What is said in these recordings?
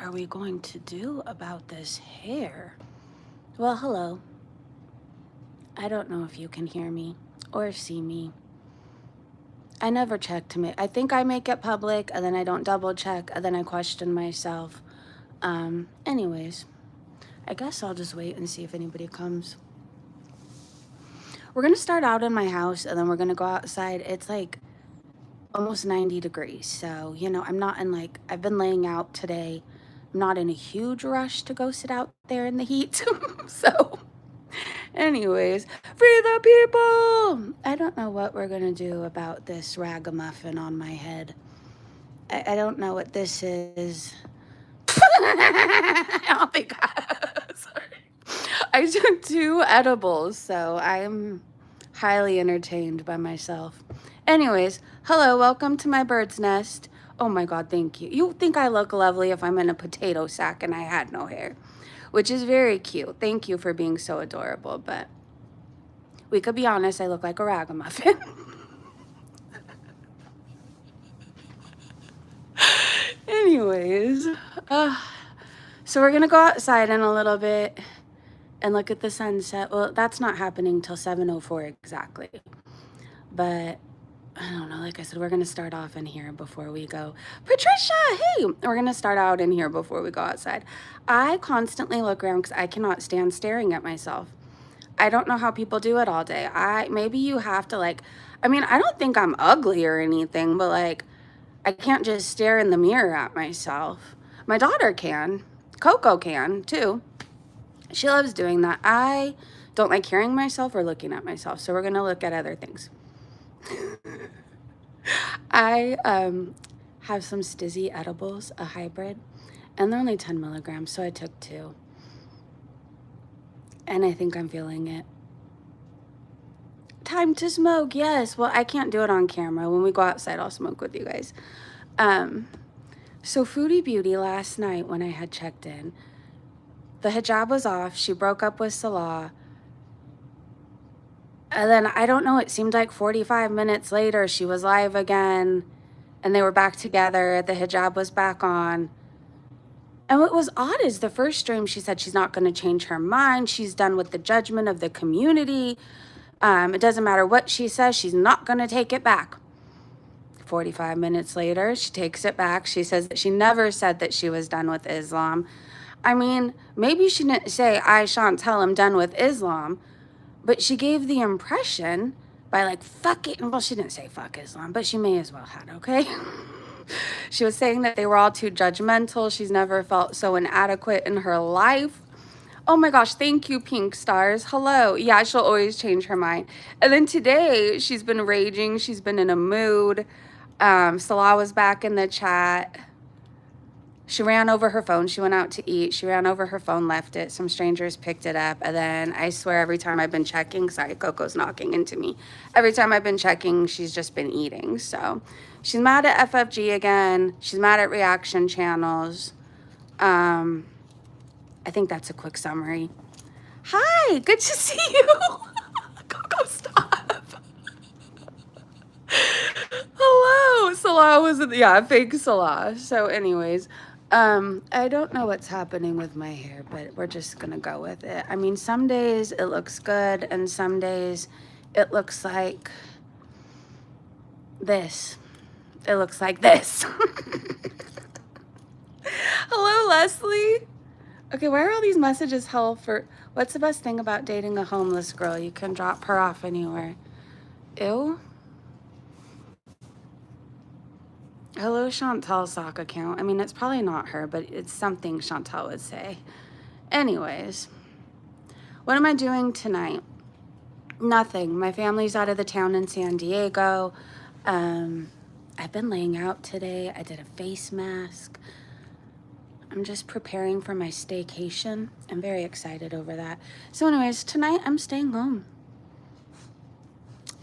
are we going to do about this hair? Well, hello. I don't know if you can hear me or see me. I never check to make, I think I make it public and then I don't double check and then I question myself. Anyways, I guess I'll just wait and see if anybody comes. We're gonna start out in my house and then we're gonna go outside. It's like almost 90 degrees. So, you know, I'm not in like, I've been laying out today. I'm not in a huge rush to go sit out there in the heat. So, anyways, free the people! I don't know what we're gonna do about this ragamuffin on my head. I don't know what this is. I don't think sorry. I took 2 edibles, so I'm highly entertained by myself. Anyways, hello, welcome to my bird's nest. Oh my God, thank you. You think I look lovely if I'm in a potato sack and I had no hair, which is very cute. Thank you for being so adorable, but we could be honest, I look like a ragamuffin. Anyways, so we're gonna go outside in a little bit and look at the sunset. Well, that's not happening till 7:04 exactly. But I don't know, like I said, we're gonna start off in here before we go. Patricia, hey! We're gonna start out in here before we go outside. I constantly look around because I cannot stand staring at myself. I don't know how people do it all day. Maybe you have to like, I mean, I don't think I'm ugly or anything, but like, I can't just stare in the mirror at myself. My daughter can. Coco can too. She loves doing that. I don't like hearing myself or looking at myself, so we're gonna look at other things. I have some Stizzy edibles, a hybrid, and they're only 10 milligrams, so I took 2. And I think I'm feeling it. Time to smoke, yes. Well, I can't do it on camera. When we go outside, I'll smoke with you guys. So Foodie Beauty last night when I had checked in, the hijab was off. She broke up with Salah. And then, I don't know, it seemed like 45 minutes later, she was live again. And they were back together. The hijab was back on. And what was odd is the first stream, she said she's not going to change her mind. She's done with the judgment of the community. It doesn't matter what she says. She's not going to take it back. 45 minutes later, she takes it back. She says that she never said that she was done with Islam. I mean, maybe she didn't say, I, Chantel, I'm done with Islam. But she gave the impression by like, fuck it. Well, she didn't say fuck Islam, but she may as well had, okay? She was saying that they were all too judgmental. She's never felt so inadequate in her life. Oh my gosh, thank you, Pink Stars. Hello. Yeah, she'll always change her mind. And then today, she's been raging. She's been in a mood. Salah was back in the chat. She ran over her phone. She went out to eat. She ran over her phone, left it. Some strangers picked it up. And then I swear every time I've been checking, sorry, Coco's knocking into me. Every time I've been checking, she's just been eating. So she's mad at FFG again. She's mad at reaction channels. I think that's a quick summary. Hi, good to see you. Coco, stop. Hello. Salah was, yeah, fake Salah. So anyways, I don't know what's happening with my hair, but we're just gonna go with it. I mean, some days it looks good and some days it looks like this. It looks like this. Hello, Leslie. Okay, why are all these messages hell for? What's the best thing about dating a homeless girl? You can drop her off anywhere. Ew. Hello, Chantel sock account. I mean, it's probably not her, but it's something Chantel would say. Anyways, what am I doing tonight? Nothing. My family's out of the town in San Diego. I've been laying out today. I did a face mask. I'm just preparing for my staycation. I'm very excited over that. So anyways, tonight I'm staying home.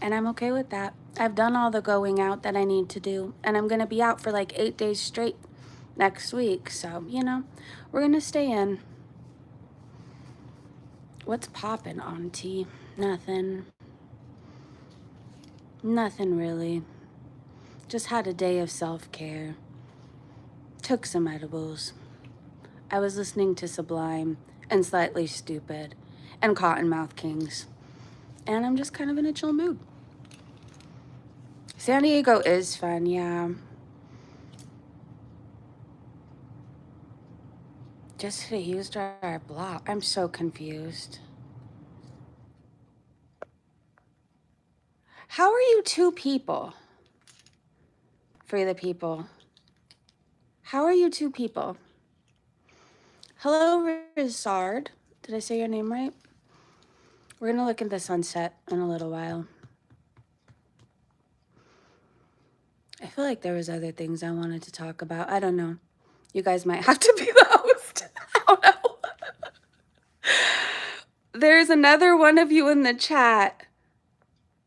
And I'm okay with that. I've done all the going out that I need to do. And I'm going to be out for like 8 days straight next week. So, you know, we're going to stay in. What's poppin', Auntie? Nothing. Nothing really. Just had a day of self-care. Took some edibles. I was listening to Sublime and Slightly Stupid and Cottonmouth Kings. And I'm just kind of in a chill mood. San Diego is fun, yeah. Just today used our block. I'm so confused. How are you two people? Free the people. How are you two people? Hello, Rizard. Did I say your name right? We're gonna look at the sunset in a little while. I feel like there was other things I wanted to talk about. I don't know. You guys might have to be the host. I don't know. There's another one of you in the chat.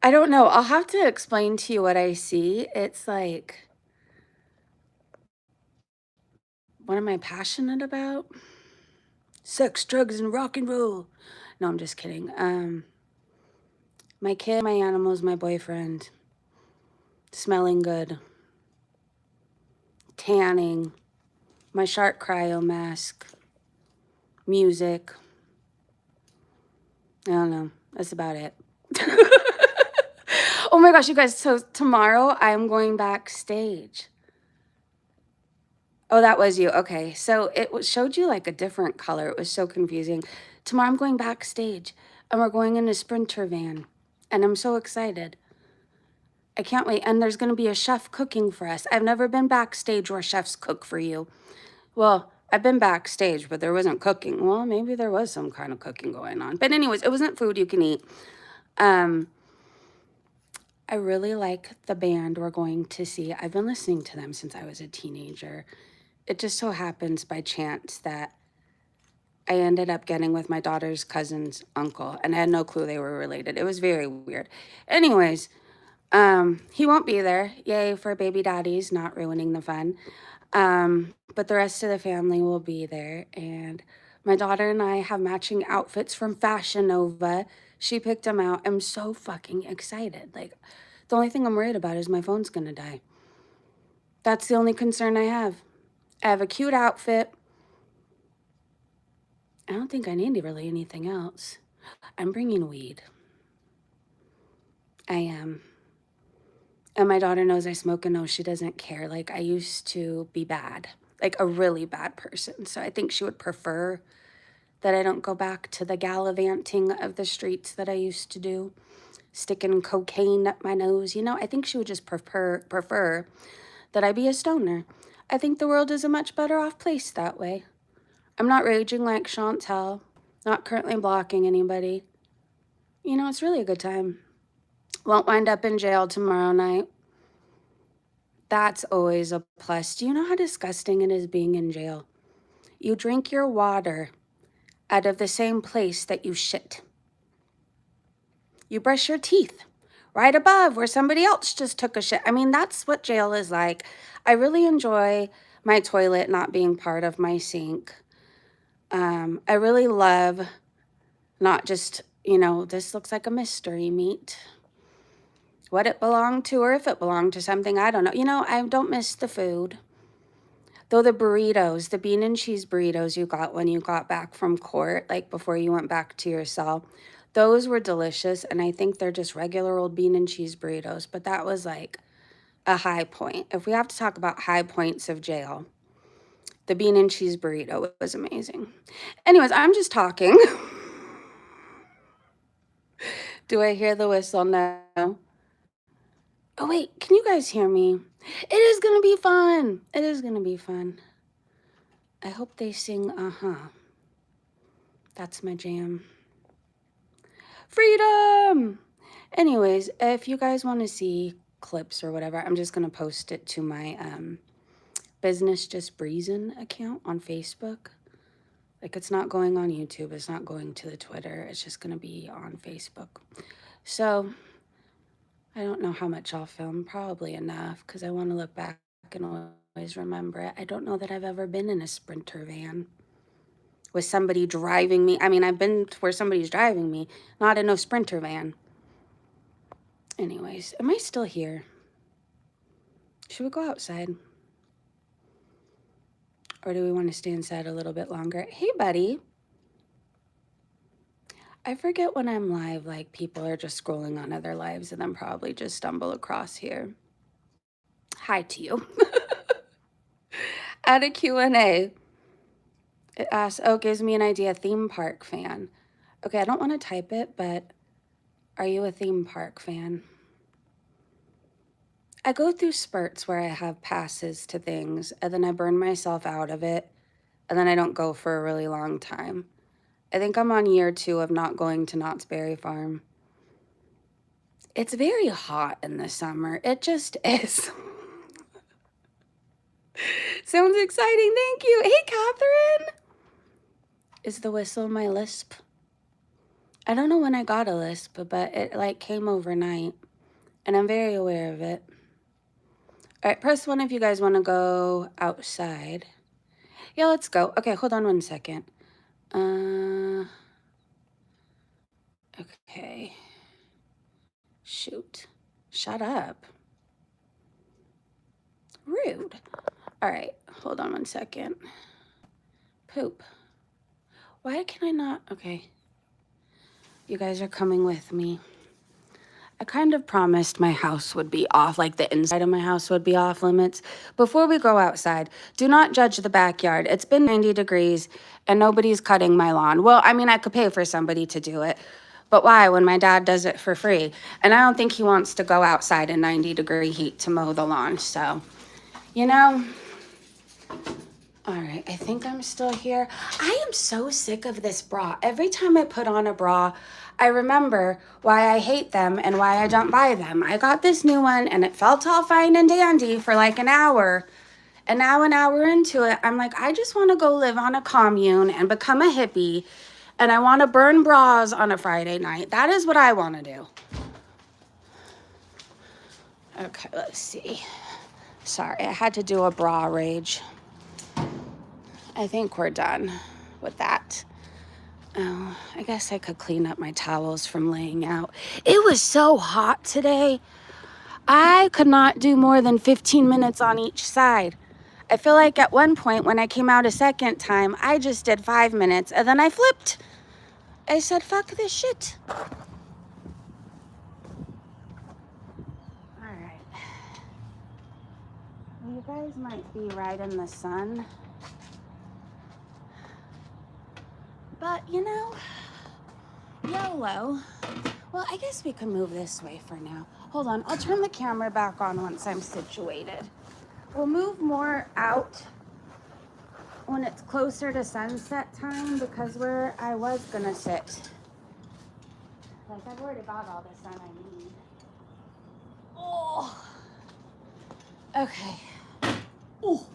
I don't know. I'll have to explain to you what I see. It's like, what am I passionate about? Sex, drugs, and rock and roll. No, I'm just kidding. My kid, my animals, my boyfriend, smelling good, tanning, my shark cryo mask, music. I don't know. That's about it. Oh my gosh, you guys. So tomorrow I'm going backstage. Oh, that was you. Okay. So it showed you like a different color. It was so confusing. Tomorrow I'm going backstage and we're going in a Sprinter van. And I'm so excited. I can't wait. And there's going to be a chef cooking for us. I've never been backstage where chefs cook for you. Well, I've been backstage, but there wasn't cooking. Well, maybe there was some kind of cooking going on. But anyways, it wasn't food you can eat. I really like the band we're going to see. I've been listening to them since I was a teenager. It just so happens by chance that I ended up getting with my daughter's cousin's uncle, and I had no clue they were related. It was very weird. Anyways, he won't be there. Yay for baby daddies, not ruining the fun. But the rest of the family will be there, and my daughter and I have matching outfits from Fashion Nova. She picked them out. I'm so fucking excited. Like, the only thing I'm worried about is my phone's gonna die. That's the only concern I have. I have a cute outfit. I don't think I need really anything else. I'm bringing weed. I am. And my daughter knows I smoke and knows she doesn't care. Like, I used to be bad, like a really bad person. So I think she would prefer that I don't go back to the gallivanting of the streets that I used to do, sticking cocaine up my nose. You know, I think she would just prefer that I be a stoner. I think the world is a much better off place that way. I'm not raging like Chantel, not currently blocking anybody. You know, it's really a good time. Won't wind up in jail tomorrow night. That's always a plus. Do you know how disgusting it is being in jail? You drink your water out of the same place that you shit. You brush your teeth right above where somebody else just took a shit. I mean, that's what jail is like. I really enjoy my toilet not being part of my sink. I really love not just, you know, this looks like a mystery meat. What it belonged to, or if it belonged to something, I don't know. You know, I don't miss the food. Though the burritos, the bean and cheese burritos you got when you got back from court, like before you went back to your cell, those were delicious. And I think they're just regular old bean and cheese burritos. But that was like a high point. If we have to talk about high points of jail, the bean and cheese burrito was amazing. Anyways, I'm just talking. Do I hear the whistle? No. Oh, wait, can you guys hear me? It is going to be fun. It is going to be fun. I hope they sing uh-huh. That's my jam. Freedom! Anyways, if you guys want to see clips or whatever, I'm just going to post it to my business Just Breezin account on Facebook. Like, it's not going on YouTube. It's not going to the Twitter. It's just going to be on Facebook. So I don't know how much I'll film. Probably enough, because I want to look back and always remember it. I don't know that I've ever been in a Sprinter van with somebody driving me. I mean, I've been to where somebody's driving me, not in no Sprinter van. Anyways, am I still here? Should we go outside? Or do we want to stay inside a little bit longer? Hey, buddy. I forget when I'm live, like people are just scrolling on other lives and then probably just stumble across here. Hi to you. Add a Q&A. It asks, oh, gives me an idea, theme park fan. Okay, I don't want to type it, but are you a theme park fan? I go through spurts where I have passes to things and then I burn myself out of it and then I don't go for a really long time. I think I'm on year 2 of not going to Knott's Berry Farm. It's very hot in the summer. It just is. Sounds exciting. Thank you. Hey, Catherine. Is the whistle my lisp? I don't know when I got a lisp, but it like came overnight and I'm very aware of it. All right, press 1 if you guys want to go outside. Yeah, let's go. Okay, hold on 1 second. Okay. Shoot. Shut up. Rude. All right, hold on 1 second. Poop. Why can I not? Okay. You guys are coming with me. I kind of promised my house would be off, like the inside of my house would be off limits. Before we go outside, do not judge the backyard. It's been 90 degrees and nobody's cutting my lawn. Well, I mean, I could pay for somebody to do it, but why when my dad does it for free? And I don't think he wants to go outside in 90-degree heat to mow the lawn. So, you know, all right, I think I'm still here. I am so sick of this bra. Every time I put on a bra, I remember why I hate them and why I don't buy them. I got this new one and it felt all fine and dandy for like an hour. And now an hour into it, I'm like, I just want to go live on a commune and become a hippie. And I want to burn bras on a Friday night. That is what I want to do. Okay, let's see. Sorry, I had to do a bra rage. I think we're done with that. Oh, I guess I could clean up my towels from laying out. It was so hot today. I could not do more than 15 minutes on each side. I feel like at one point when I came out a second time, I just did 5 minutes and then I flipped. I said, fuck this shit. All right. You guys might be right in the sun. But, you know, YOLO. Well, I guess we can move this way for now. Hold on, I'll turn the camera back on once I'm situated. We'll move more out when it's closer to sunset time because where I was gonna sit, like I've already got all the sun I need. Oh, okay. Oh.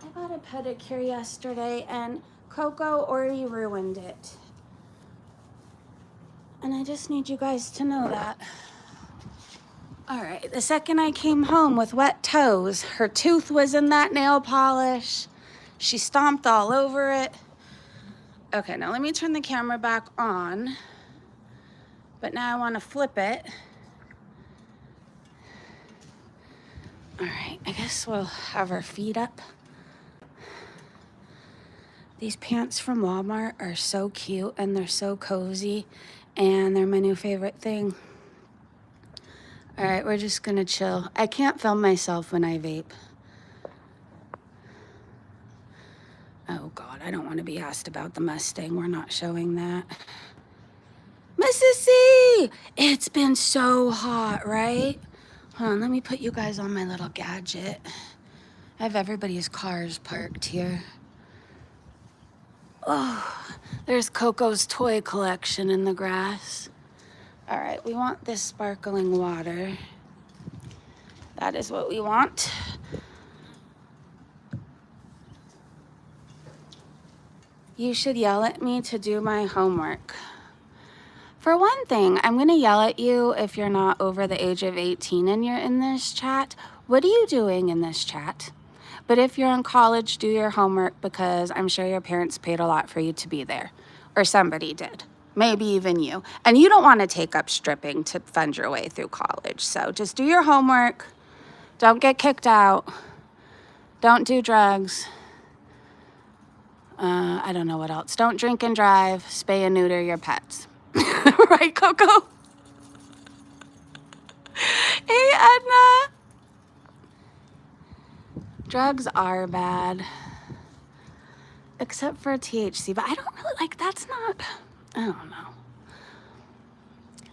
I got a pedicure yesterday and Coco already ruined it. And I just need you guys to know that. All right, the second I came home with wet toes, her tooth was in that nail polish. She stomped all over it. Okay, now let me turn the camera back on. But now I want to flip it. All right, I guess we'll have our feet up. These pants from Walmart are so cute and they're so cozy and they're my new favorite thing. All right, we're just gonna chill. I can't film myself when I vape. Oh God, I don't want to be asked about the Mustang. We're not showing that. Mrs. C, it's been so hot, right? Hold on, let me put you guys on my little gadget. I have everybody's cars parked here. Oh, there's Coco's toy collection in the grass. All right, we want this sparkling water. That is what we want. You should yell at me to do my homework. For one thing, I'm gonna yell at you if you're not over the age of 18 and you're in this chat. What are you doing in this chat? But if you're in college, do your homework because I'm sure your parents paid a lot for you to be there. Or somebody did. Maybe even you. And you don't want to take up stripping to fund your way through college. So just do your homework. Don't get kicked out. Don't do drugs. I don't know what else. Don't drink and drive. Spay and neuter your pets. Right, Coco? Hey, Edna. Drugs are bad. Except for THC. But I don't really, like, that's not, I don't know.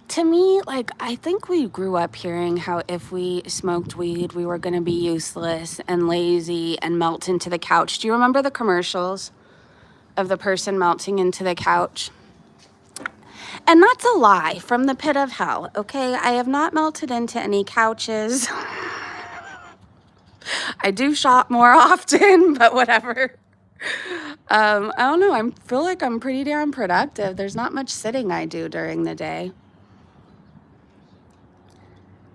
To me, like, I think we grew up hearing how if we smoked weed, we were going to be useless and lazy and melt into the couch. Do you remember the commercials of the person melting into the couch? And that's a lie from the pit of hell, okay? I have not melted into any couches. I do shop more often, but whatever. I don't know. I feel like I'm pretty damn productive. There's not much sitting I do during the day.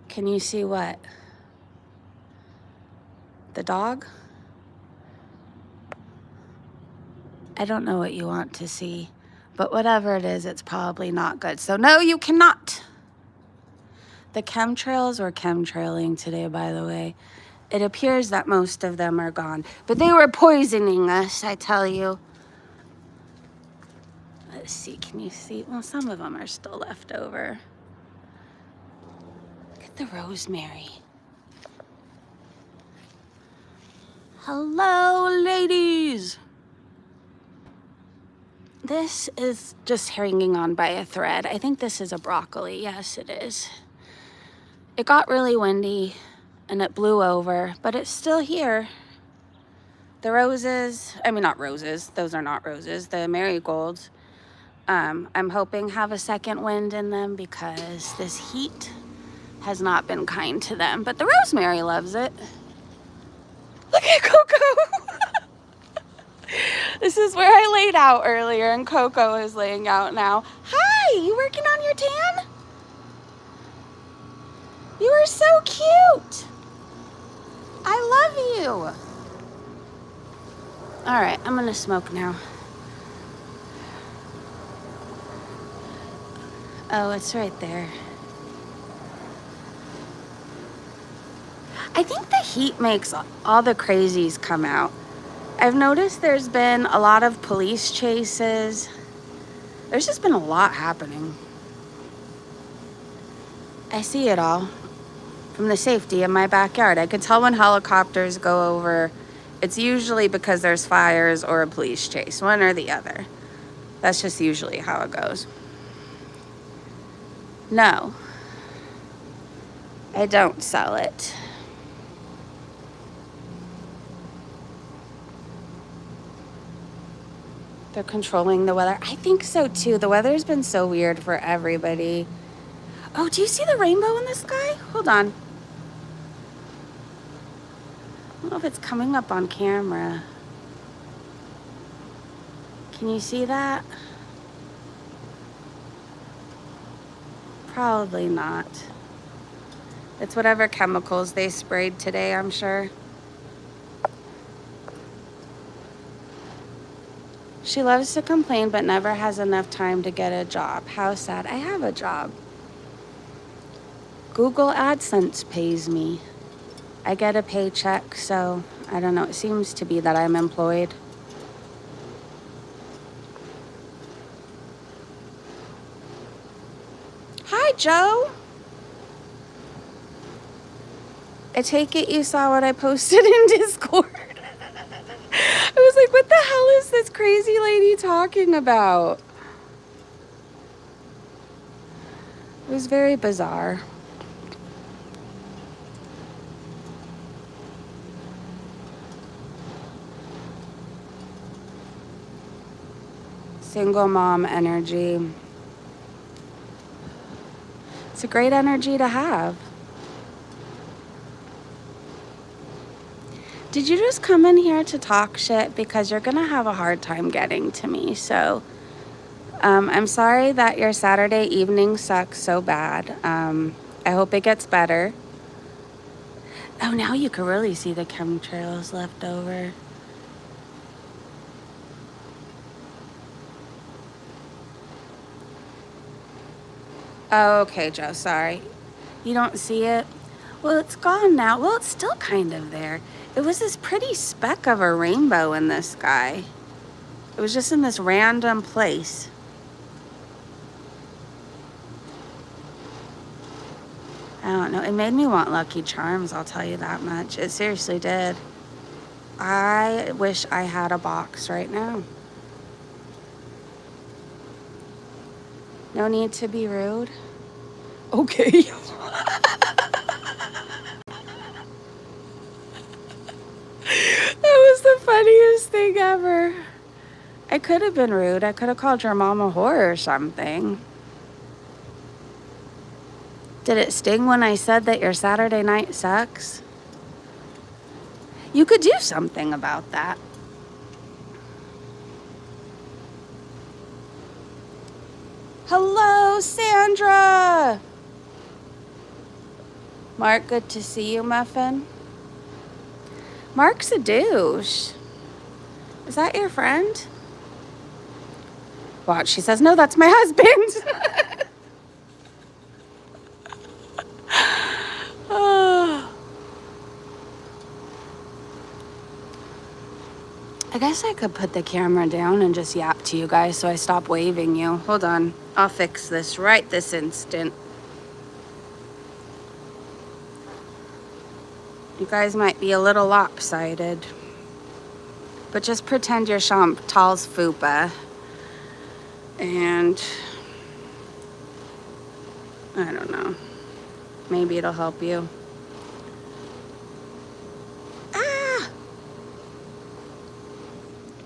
Can you see what? The dog? I don't know what you want to see, but whatever it is, it's probably not good. So no, you cannot. The chemtrails were chemtrailing today, by the way. It appears that most of them are gone, but they were poisoning us, I tell you. Let's see, can you see? Well, some of them are still left over. Look at the rosemary. Hello, ladies. This is just hanging on by a thread. I think this is a broccoli. Yes, it is. It got really windy and it blew over, but it's still here. The roses, I mean, not roses. Those are not roses. The marigolds, I'm hoping have a second wind in them because this heat has not been kind to them. But the rosemary loves it. Look at Coco. This is where I laid out earlier and Coco is laying out now. Hi, you working on your tan? You are so cute. I love you. All right, I'm gonna smoke now. Oh, it's right there. I think the heat makes all the crazies come out. I've noticed there's been a lot of police chases. There's just been a lot happening. I see it all from the safety in my backyard. I could tell when helicopters go over, it's usually because there's fires or a police chase, one or the other. That's just usually how it goes. No, I don't sell it. They're controlling the weather. I think so too. The weather's been so weird for everybody. Oh, do you see the rainbow in the sky? Hold on. I don't know if it's coming up on camera. Can you see that? Probably not. It's whatever chemicals they sprayed today, I'm sure. She loves to complain but never has enough time to get a job. How sad. I have a job. Google AdSense pays me. I get a paycheck, so I don't know. It seems to be that I'm employed. Hi, Joe. I take it you saw what I posted in Discord. I was like, what the hell is this crazy lady talking about? It was very bizarre. Single mom energy. It's a great energy to have. Did you just come in here to talk shit? Because you're going to have a hard time getting to me. So I'm sorry that your Saturday evening sucks so bad. I hope it gets better. Oh, now you can really see the chemtrails left over. Oh, okay, Joe, sorry. You don't see it? Well, it's gone now. Well, it's still kind of there. It was this pretty speck of a rainbow in the sky. It was just in this random place. I don't know. It made me want Lucky Charms, I'll tell you that much. It seriously did. I wish I had a box right now. No need to be rude. Okay. That was the funniest thing ever. I could have been rude. I could have called your mom a whore or something. Did it sting when I said that your Saturday night sucks? You could do something about that. Hello, Sandra. Mark, good to see you, Muffin. Mark's a douche. Is that your friend? Watch, she says, no, that's my husband. Oh. I guess I could put the camera down and just yap to you guys so I stop waving you. Hold on. I'll fix this right this instant. You guys might be a little lopsided. But just pretend you're Chantal's fupa. And I don't know. Maybe it'll help you. Ah!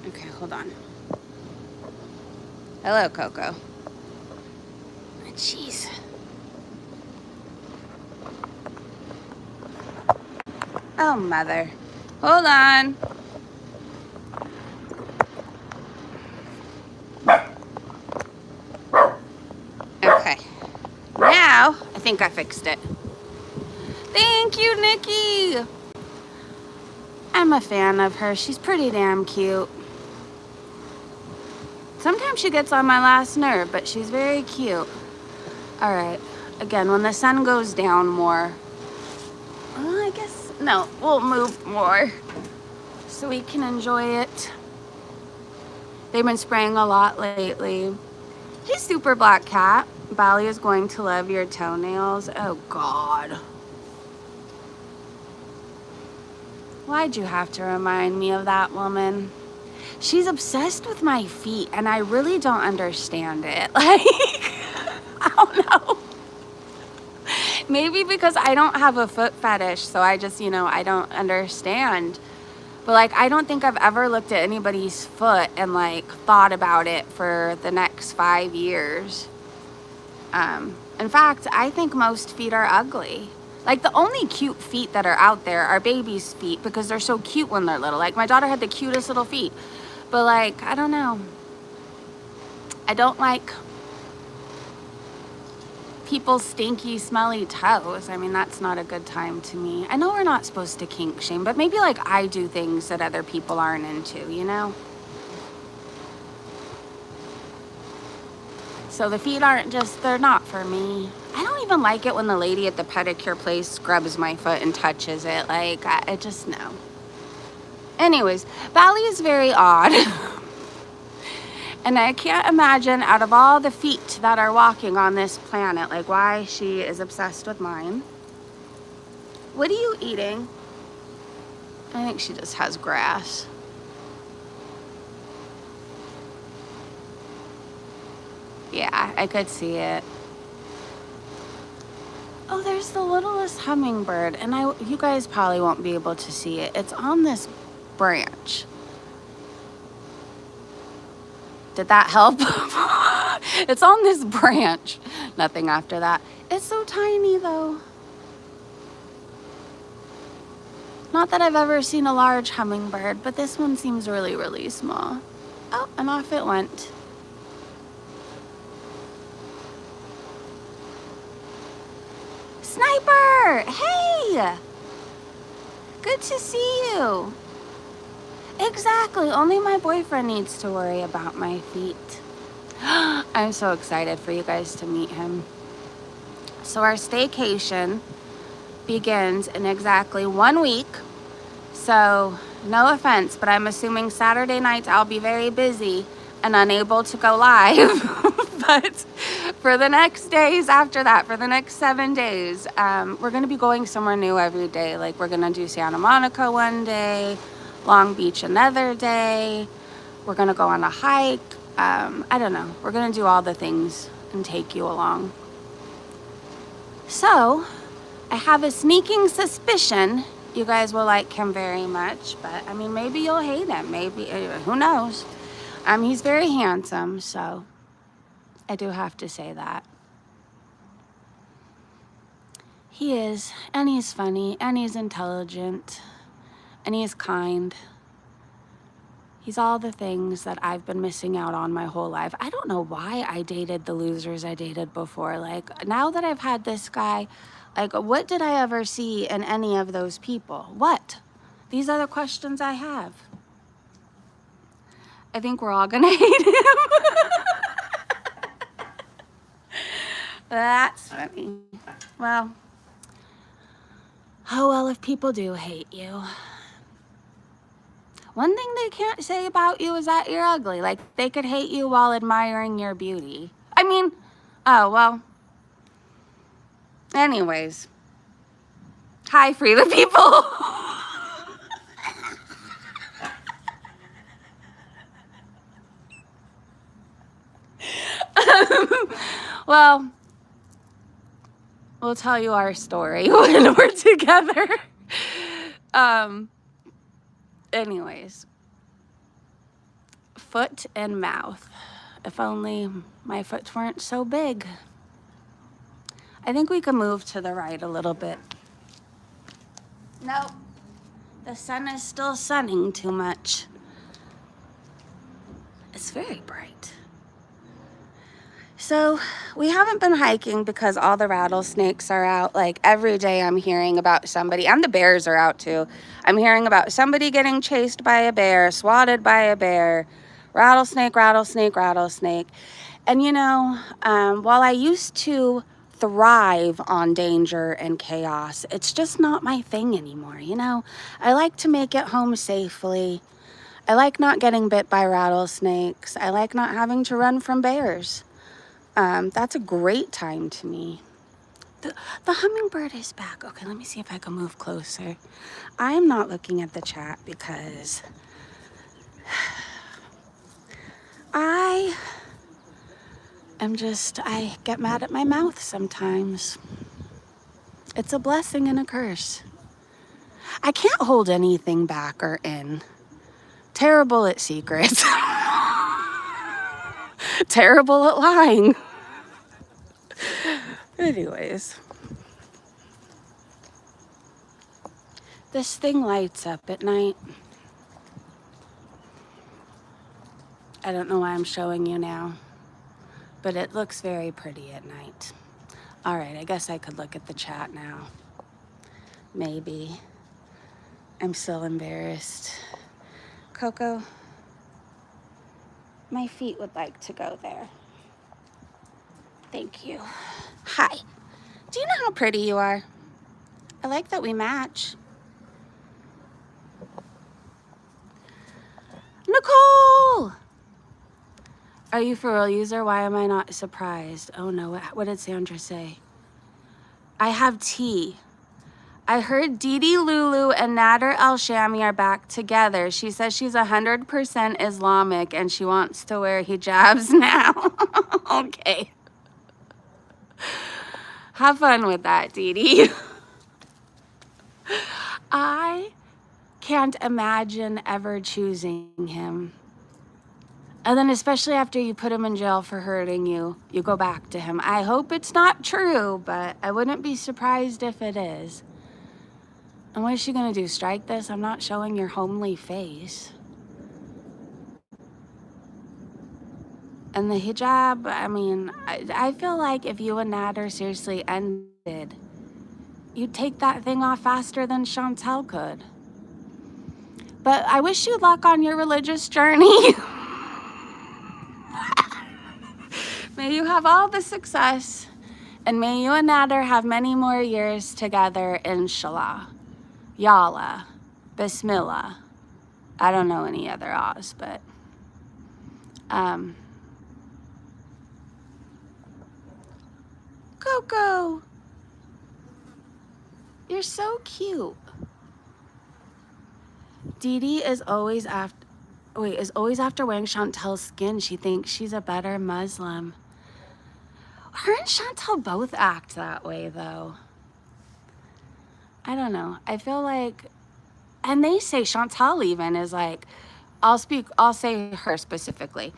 Okay, hold on. Hello, Coco. Jeez. Oh, mother. Hold on. Okay. Now, I think I fixed it. Thank you, Nikki. I'm a fan of her. She's pretty damn cute. Sometimes she gets on my last nerve, but she's very cute. All right. Again, when the sun goes down more, well, I guess, no, we'll move more so we can enjoy it. They've been spraying a lot lately. Hey, Super Black Cat. Bally is going to love your toenails. Oh, God. Why'd you have to remind me of that woman? She's obsessed with my feet, and I really don't understand it. Like, I don't know. Maybe because I don't have a foot fetish, so I just, I don't understand. But, like, I don't think I've ever looked at anybody's foot and, like, thought about it for the next 5 years. In fact, I think most feet are ugly. Like, the only cute feet that are out there are babies' feet because they're so cute when they're little. Like, my daughter had the cutest little feet. But, like, I don't know. I don't like people's stinky, smelly toes. I mean, that's not a good time to me. I know we're not supposed to kink shame, but maybe, like, I do things that other people aren't into, you know? So the feet aren't just, they're not for me. I don't even like it when the lady at the pedicure place scrubs my foot and touches it. Like, I just, no. Anyways, Bally is very odd. And I can't imagine out of all the feet that are walking on this planet, like, why she is obsessed with mine. What are you eating? I think she just has grass. Yeah, I could see it. Oh, there's the littlest hummingbird, and you guys probably won't be able to see it. It's on this branch. Did that help? It's on this branch. Nothing after that. It's so tiny, though. Not that I've ever seen a large hummingbird, but this one seems really, really small. Oh, and off it went. Sniper! Hey! Good to see you. Exactly. Only my boyfriend needs to worry about my feet. I'm so excited for you guys to meet him. So our staycation begins in exactly 1 week. So, no offense, but I'm assuming Saturday nights I'll be very busy and unable to go live. But for the next days after that, for the next 7 days, we're going to be going somewhere new every day. Like, we're going to do Santa Monica one day, Long Beach another day. We're going to go on a hike. I don't know. We're going to do all the things and take you along. So, I have a sneaking suspicion you guys will like him very much, but I mean, maybe you'll hate him. Maybe, who knows? He's very handsome, so I do have to say that. He is, and he's funny, and he's intelligent, and he's kind. He's all the things that I've been missing out on my whole life. I don't know why I dated the losers I dated before. Like, now that I've had this guy, like, what did I ever see in any of those people? What? These are the questions I have. I think we're all gonna hate him. That's funny. Well, oh well, if people do hate you. One thing they can't say about you is that you're ugly. Like, they could hate you while admiring your beauty. I mean, oh, well. Anyways. Hi, Free the People. Well, we'll tell you our story when we're together. Anyways, foot and mouth. If only my foot weren't so big. I think we can move to the right a little bit. Nope, the sun is still sunning too much. It's very bright. So we haven't been hiking because all the rattlesnakes are out. Like, every day I'm hearing about somebody, and the bears are out too. I'm hearing about somebody getting chased by a bear, swatted by a bear, rattlesnake, rattlesnake, rattlesnake. And you know, while I used to thrive on danger and chaos, it's just not my thing anymore. You know, I like to make it home safely. I like not getting bit by rattlesnakes. I like not having to run from bears. That's a great time to me. The hummingbird is back. Okay, let me see if I can move closer. I'm not looking at the chat because I get mad at my mouth sometimes. It's a blessing and a curse. I can't hold anything back or in. Terrible at secrets. Terrible at lying. Anyways. This thing lights up at night. I don't know why I'm showing you now, but it looks very pretty at night. All right, I guess I could look at the chat now. Maybe. I'm still embarrassed. Coco, my feet would like to go there. Thank you. Hi. Do you know how pretty you are? I like that we match. Nicole! Are you for real, user? Why am I not surprised? Oh no, what did Sandra say? I have tea. I heard Didi Lulu and Nader Al-Shami are back together. She says she's 100% Islamic and she wants to wear hijabs now. Okay. Have fun with that, Didi. I can't imagine ever choosing him. And then especially after you put him in jail for hurting you, you go back to him. I hope it's not true, but I wouldn't be surprised if it is. And what is she gonna do, strike this? I'm not showing your homely face. And the hijab, I mean, I feel like if you and Nader seriously ended, you'd take that thing off faster than Chantel could. But I wish you luck on your religious journey. May you have all the success And may you and Nader have many more years together, inshallah. Yalla. Bismillah. I don't know any other Oz, but Coco, you're so cute. Dee Dee is always after wearing Chantel's skin. She thinks she's a better Muslim. Her and Chantel both act that way, though. I don't know. I feel like, and they say Chantel even is like, I'll say her specifically.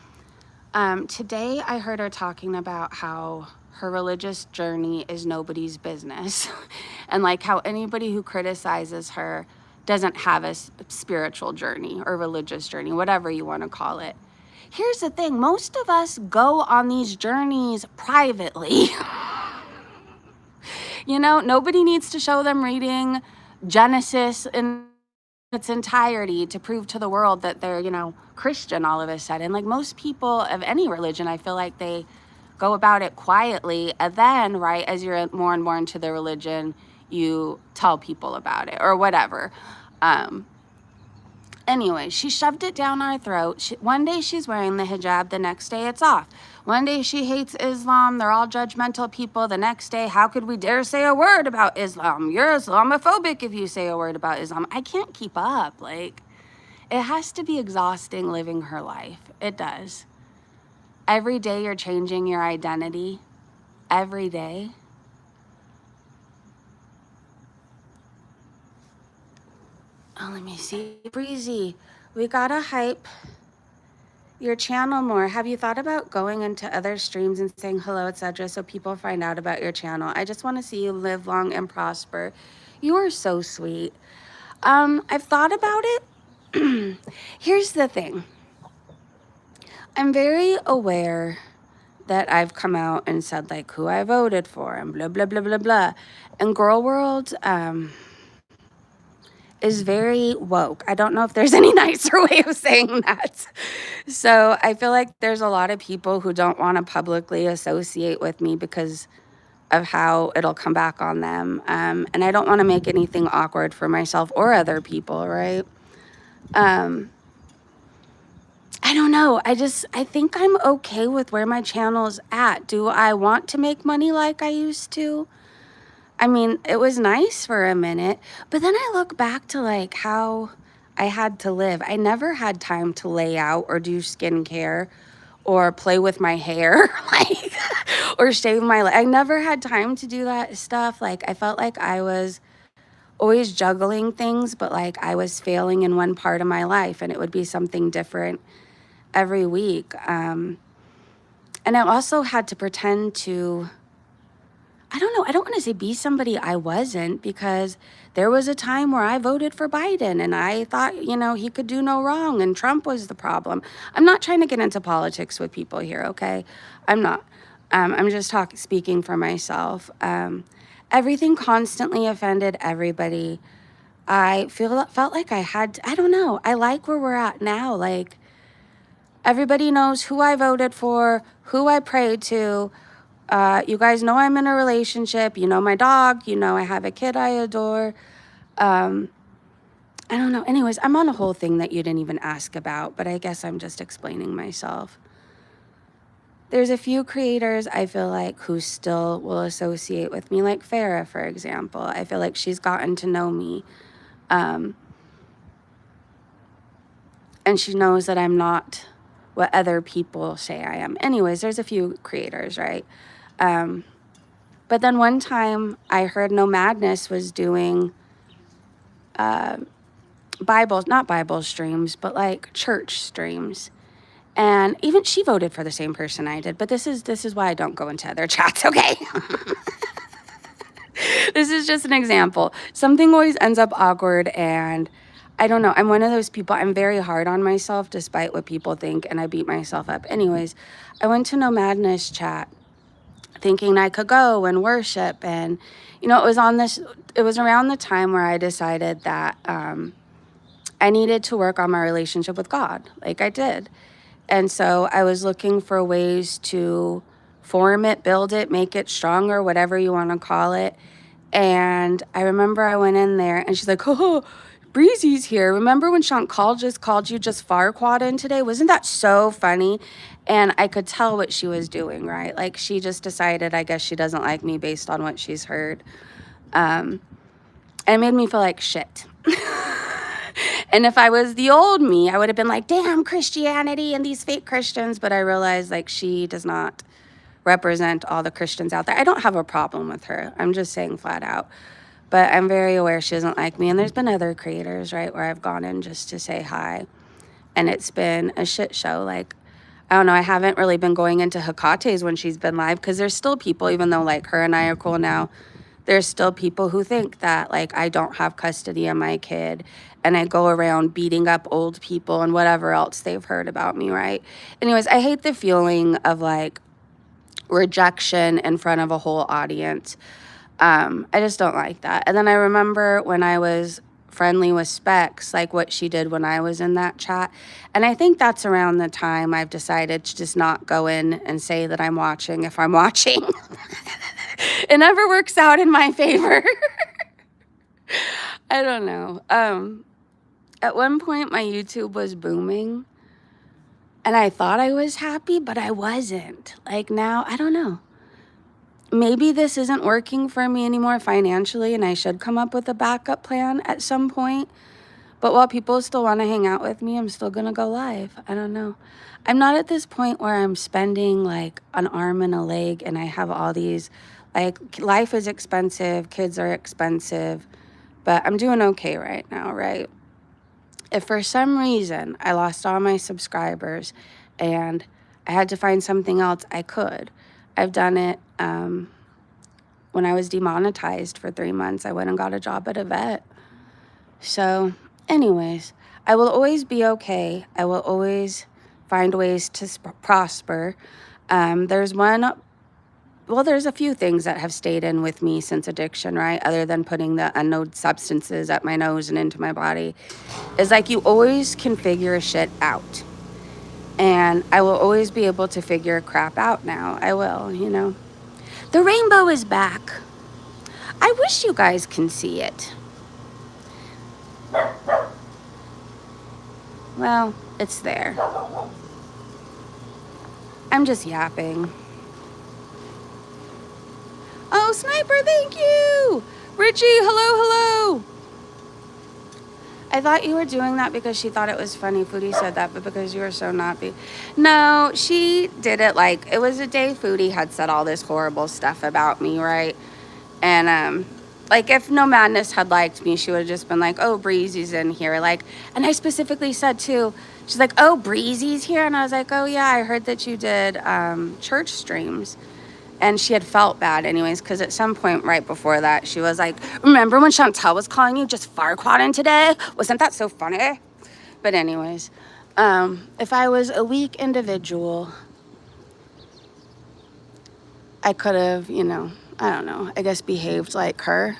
Today I heard her talking about how her religious journey is nobody's business. And like how anybody who criticizes her doesn't have a spiritual journey or religious journey, whatever you want to call it. Here's the thing. Most of us go on these journeys privately. You know, nobody needs to show them reading Genesis in its entirety to prove to the world that they're, you know, Christian all of a sudden. Like most people of any religion, I feel like they go about it quietly. And then, right, as you're more and more into the religion, you tell people about it or whatever. Anyway, she shoved it down our throat. One day she's wearing the hijab, the next day it's off. One day she hates Islam. They're all judgmental people. The next day, how could we dare say a word about Islam? You're Islamophobic if you say a word about Islam. I can't keep up. Like, it has to be exhausting living her life. It does. Every day you're changing your identity. Every day. Oh, let me see. Breezy, we gotta hype your channel more. Have you thought about going into other streams and saying hello, etc., so people find out about your channel? I just want to see you live long and prosper. You are so sweet. I've thought about it. Here's the thing. I'm very aware that I've come out and said like who I voted for and blah, blah, blah, blah, blah. And Girl World, is very woke. I don't know if there's any nicer way of saying that. So I feel like there's a lot of people who don't want to publicly associate with me because of how it'll come back on them. And I don't want to make anything awkward for myself or other people, right? I don't know. I think I'm okay with where my channel's at. Do I want to make money like I used to? I mean, it was nice for a minute, but then I look back to like how I had to live. I never had time to lay out or do skincare or play with my hair, like, or shave my leg. I never had time to do that stuff. Like, I felt like I was always juggling things, but like I was failing in one part of my life and it would be something different every week. And I also had to pretend to, I don't know, I don't want to say be somebody I wasn't, because there was a time where I voted for Biden and I thought, you know, he could do no wrong and Trump was the problem. I'm not trying to get into politics with people here, okay? I'm not. I'm just speaking for myself. Everything constantly offended everybody. I felt like I had to, I don't know. I like where we're at now. Like, everybody knows who I voted for, who I prayed to. You guys know I'm in a relationship. You know my dog. You know I have a kid I adore. I don't know. Anyways, I'm on a whole thing that you didn't even ask about, but I guess I'm just explaining myself. There's a few creators I feel like who still will associate with me, like Farrah, for example. I feel like she's gotten to know me. And she knows that I'm not what other people say I am. Anyways, there's a few creators, right? But then one time I heard No Madness was doing not Bible streams, but like church streams. And even she voted for the same person I did. But this is why I don't go into other chats, okay? This is just an example. Something always ends up awkward, and I don't know. I'm one of those people. I'm very hard on myself despite what people think, and I beat myself up. Anyways, I went to No Madness chat thinking I could go and worship. And, you know, it was around the time where I decided that I needed to work on my relationship with God, like I did. And so I was looking for ways to form it, build it, make it stronger, whatever you want to call it. And I remember I went in there and she's like, oh, Breezy's here. Remember when Chantal just called you just Farquaad in today? Wasn't that so funny? And I could tell what she was doing, right? Like she just decided, I guess she doesn't like me based on what she's heard. And it made me feel like shit. And if I was the old me, I would have been like, damn, Christianity and these fake Christians. But I realized like she does not represent all the Christians out there. I don't have a problem with her. I'm just saying flat out. But I'm very aware she doesn't like me. And there's been other creators, right, where I've gone in just to say hi. And it's been a shit show. Like, I don't know. I haven't really been going into Hekate's when she's been live because there's still people, even though like her and I are cool now, there's still people who think that like I don't have custody of my kid and I go around beating up old people and whatever else they've heard about me, right? Anyways, I hate the feeling of like rejection in front of a whole audience. I just don't like that. And then I remember when I was friendly with Specs, like what she did when I was in that chat. And I think that's around the time I've decided to just not go in and say that I'm watching if I'm watching. It never works out in my favor. I don't know. At one point, my YouTube was booming. And I thought I was happy, but I wasn't. Like now, I don't know. Maybe this isn't working for me anymore financially and I should come up with a backup plan at some point. But while people still want to hang out with me, I'm still going to go live. I don't know. I'm not at this point where I'm spending like an arm and a leg and I have all these, like life is expensive, kids are expensive, but I'm doing okay right now, right? If for some reason I lost all my subscribers and I had to find something else, I could. I've done it when I was demonetized for 3 months. I went and got a job at a vet. So anyways, I will always be okay. I will always find ways to prosper. There's a few things that have stayed in with me since addiction, right? Other than putting the unknown substances up my nose and into my body. Is like you always can figure shit out. And I will always be able to figure crap out now. I will, you know. The rainbow is back. I wish you guys can see it. Well, it's there. I'm just yapping. Oh, Sniper, thank you. Richie, hello. I thought you were doing that because she thought it was funny. Foodie said that, but because you were so naughty. No, she did it like, it was a day Foodie had said all this horrible stuff about me, right? And, like, if No Madness had liked me, she would have just been like, oh, Breezy's in here. Like, and I specifically said, too, she's like, oh, Breezy's here? And I was like, oh, yeah, I heard that you did church streams. And she had felt bad anyways, because at some point right before that, she was like, remember when Chantal was calling you just Farquaad today? Wasn't that so funny? But anyways, if I was a weak individual, I could have, you know, I don't know, I guess behaved like her.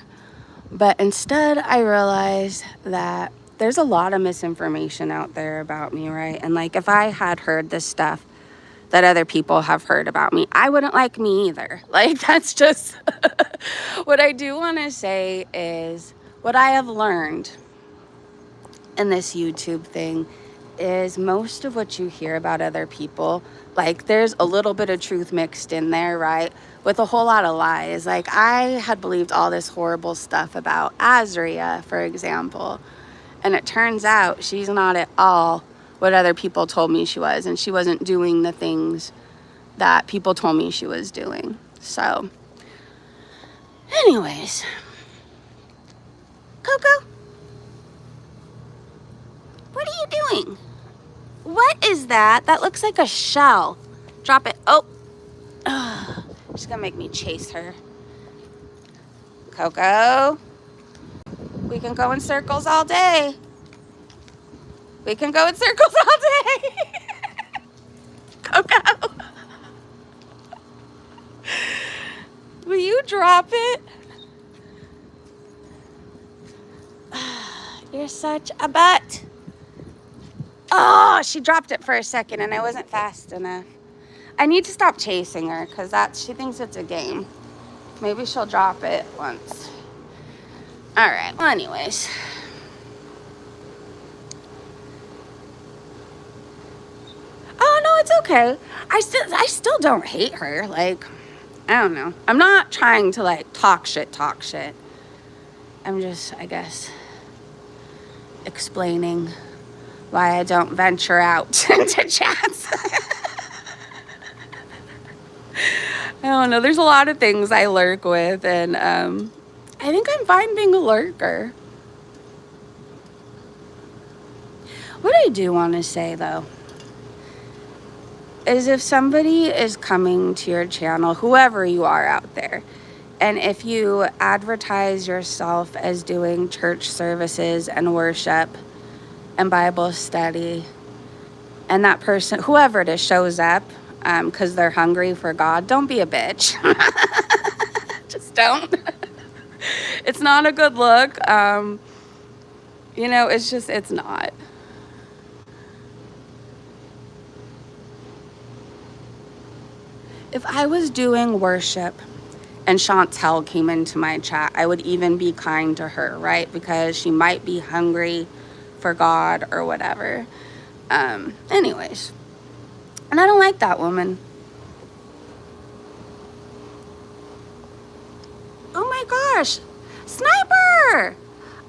But instead, I realized that there's a lot of misinformation out there about me, right? And like, if I had heard this stuff that other people have heard about me, I wouldn't like me either. Like, that's just what I do want to say is what I have learned in this YouTube thing is most of what you hear about other people, like there's a little bit of truth mixed in there, right? With a whole lot of lies. Like I had believed all this horrible stuff about Azria, for example. And it turns out she's not at all what other people told me she was, and she wasn't doing the things that people told me she was doing. So, anyways, Coco, what are you doing? What is that? That looks like a shell. Drop it. Oh, she's gonna make me chase her. Coco, we can go in circles all day. We can go in circles all day. Coco. Will you drop it? You're such a butt. Oh, she dropped it for a second and I wasn't fast enough. I need to stop chasing her because she thinks it's a game. Maybe she'll drop it once. All right. Well, anyways. Oh, no, it's okay. I still don't hate her. Like, I don't know. I'm not trying to, like, talk shit. I'm just, I guess, explaining why I don't venture out into chats. I don't know. There's a lot of things I lurk with, and I think I'm fine being a lurker. What I do want to say, though, is if somebody is coming to your channel, whoever you are out there, and if you advertise yourself as doing church services and worship and Bible study, and that person, whoever it is, shows up because they're hungry for God, don't be a bitch. Just don't. It's not a good look. You know, it's not. If I was doing worship and Chantel came into my chat, I would even be kind to her, right? Because she might be hungry for God or whatever. Anyways. And I don't like that woman. Oh my gosh. Sniper!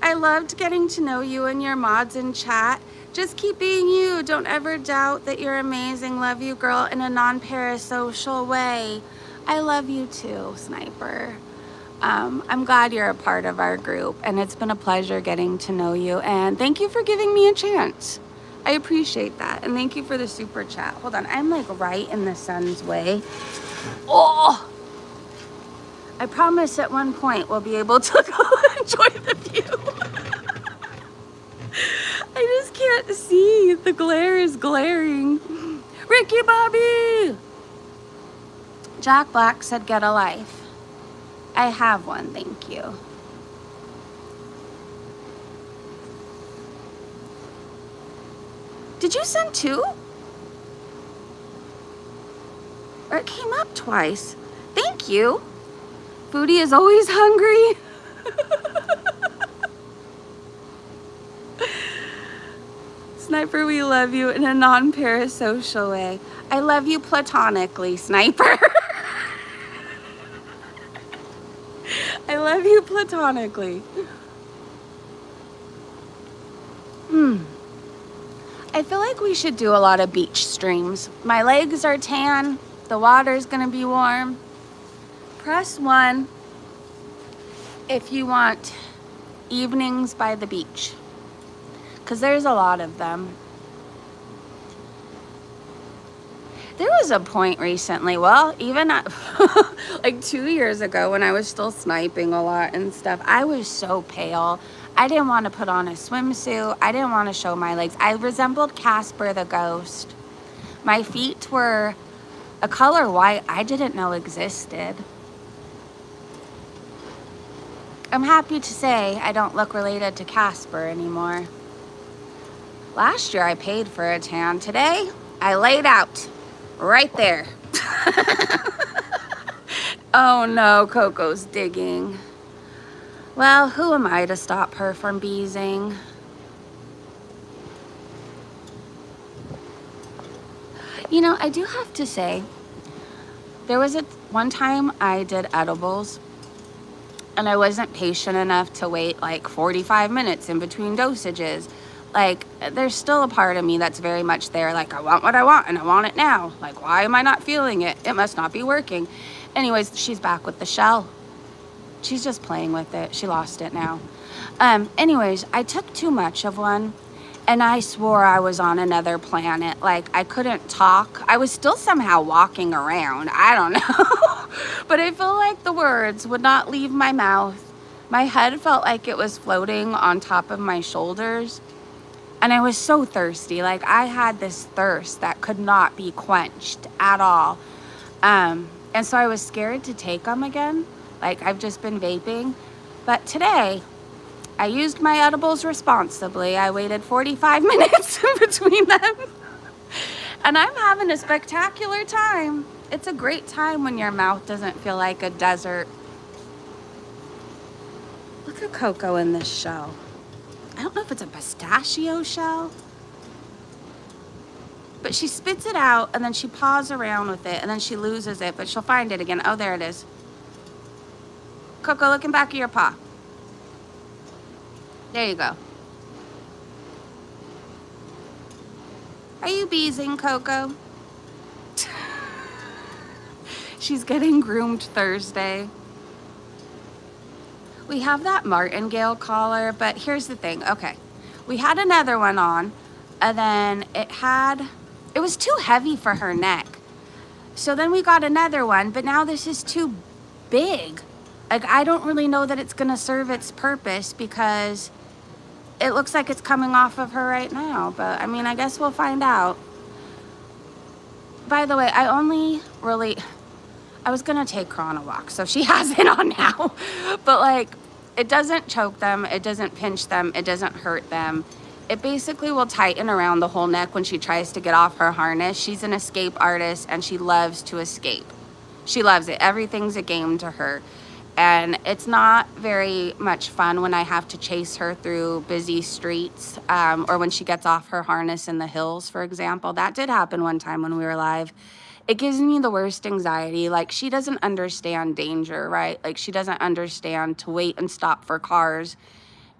I loved getting to know you and your mods in chat. Just keep being you. Don't ever doubt that you're amazing. Love you, girl, in a non-parasocial way. I love you too, Sniper. I'm glad you're a part of our group, and it's been a pleasure getting to know you. And thank you for giving me a chance. I appreciate that. And thank you for the super chat. Hold on. I'm like right in the sun's way. Oh! I promise at one point we'll be able to go enjoy the view. I just can't see. The glare is glaring. Ricky Bobby! Jack Black said, get a life. I have one, thank you. Did you send two? Or it came up twice. Thank you. Foodie is always hungry. Sniper, we love you in a non-parasocial way. I love you platonically, Sniper. I love you platonically. I feel like we should do a lot of beach streams. My legs are tan. The water's gonna be warm. Press 1 if you want evenings by the beach, because there's a lot of them. There was a point recently, well, even like 2 years ago when I was still sniping a lot and stuff, I was so pale. I didn't want to put on a swimsuit. I didn't want to show my legs. I resembled Casper the Ghost. My feet were a color white I didn't know existed. I'm happy to say I don't look related to Casper anymore. Last year I paid for a tan. Today I laid out right there. Oh no, Coco's digging. Well, who am I to stop her from beezing? You know, I do have to say, there was one time I did edibles and I wasn't patient enough to wait like 45 minutes in between dosages. Like, there's still a part of me that's very much there. Like, I want what I want and I want it now. Like, why am I not feeling it? It must not be working. Anyways, she's back with the shell. She's just playing with it. She lost it now. Anyways, I took too much of one and I swore I was on another planet. Like, I couldn't talk. I was still somehow walking around. I don't know. But I feel like the words would not leave my mouth. My head felt like it was floating on top of my shoulders. And I was so thirsty. Like, I had this thirst that could not be quenched at all. And so I was scared to take them again. Like, I've just been vaping. But today, I used my edibles responsibly. I waited 45 minutes in between them. And I'm having a spectacular time. It's a great time when your mouth doesn't feel like a desert. Look at Coco in this shell. I don't know if it's a pistachio shell, but she spits it out and then she paws around with it and then she loses it, but she'll find it again. Oh, there it is. Coco, look in back of your paw. There you go. Are you beezing, Coco? She's getting groomed Thursday. We have that martingale collar, but here's the thing. Okay, we had another one on, and then it was too heavy for her neck. So then we got another one, but now this is too big. Like, I don't really know that it's gonna serve its purpose because it looks like it's coming off of her right now, but I mean, I guess we'll find out. By the way, I was gonna take her on a walk, so she has it on now. But like, it doesn't choke them, it doesn't pinch them, it doesn't hurt them. It basically will tighten around the whole neck when she tries to get off her harness. She's an escape artist and she loves to escape. She loves it. Everything's a game to her. And it's not very much fun when I have to chase her through busy streets, or when she gets off her harness in the hills, for example. That did happen one time when we were live. It gives me the worst anxiety. Like, she doesn't understand danger, right? Like, she doesn't understand to wait and stop for cars.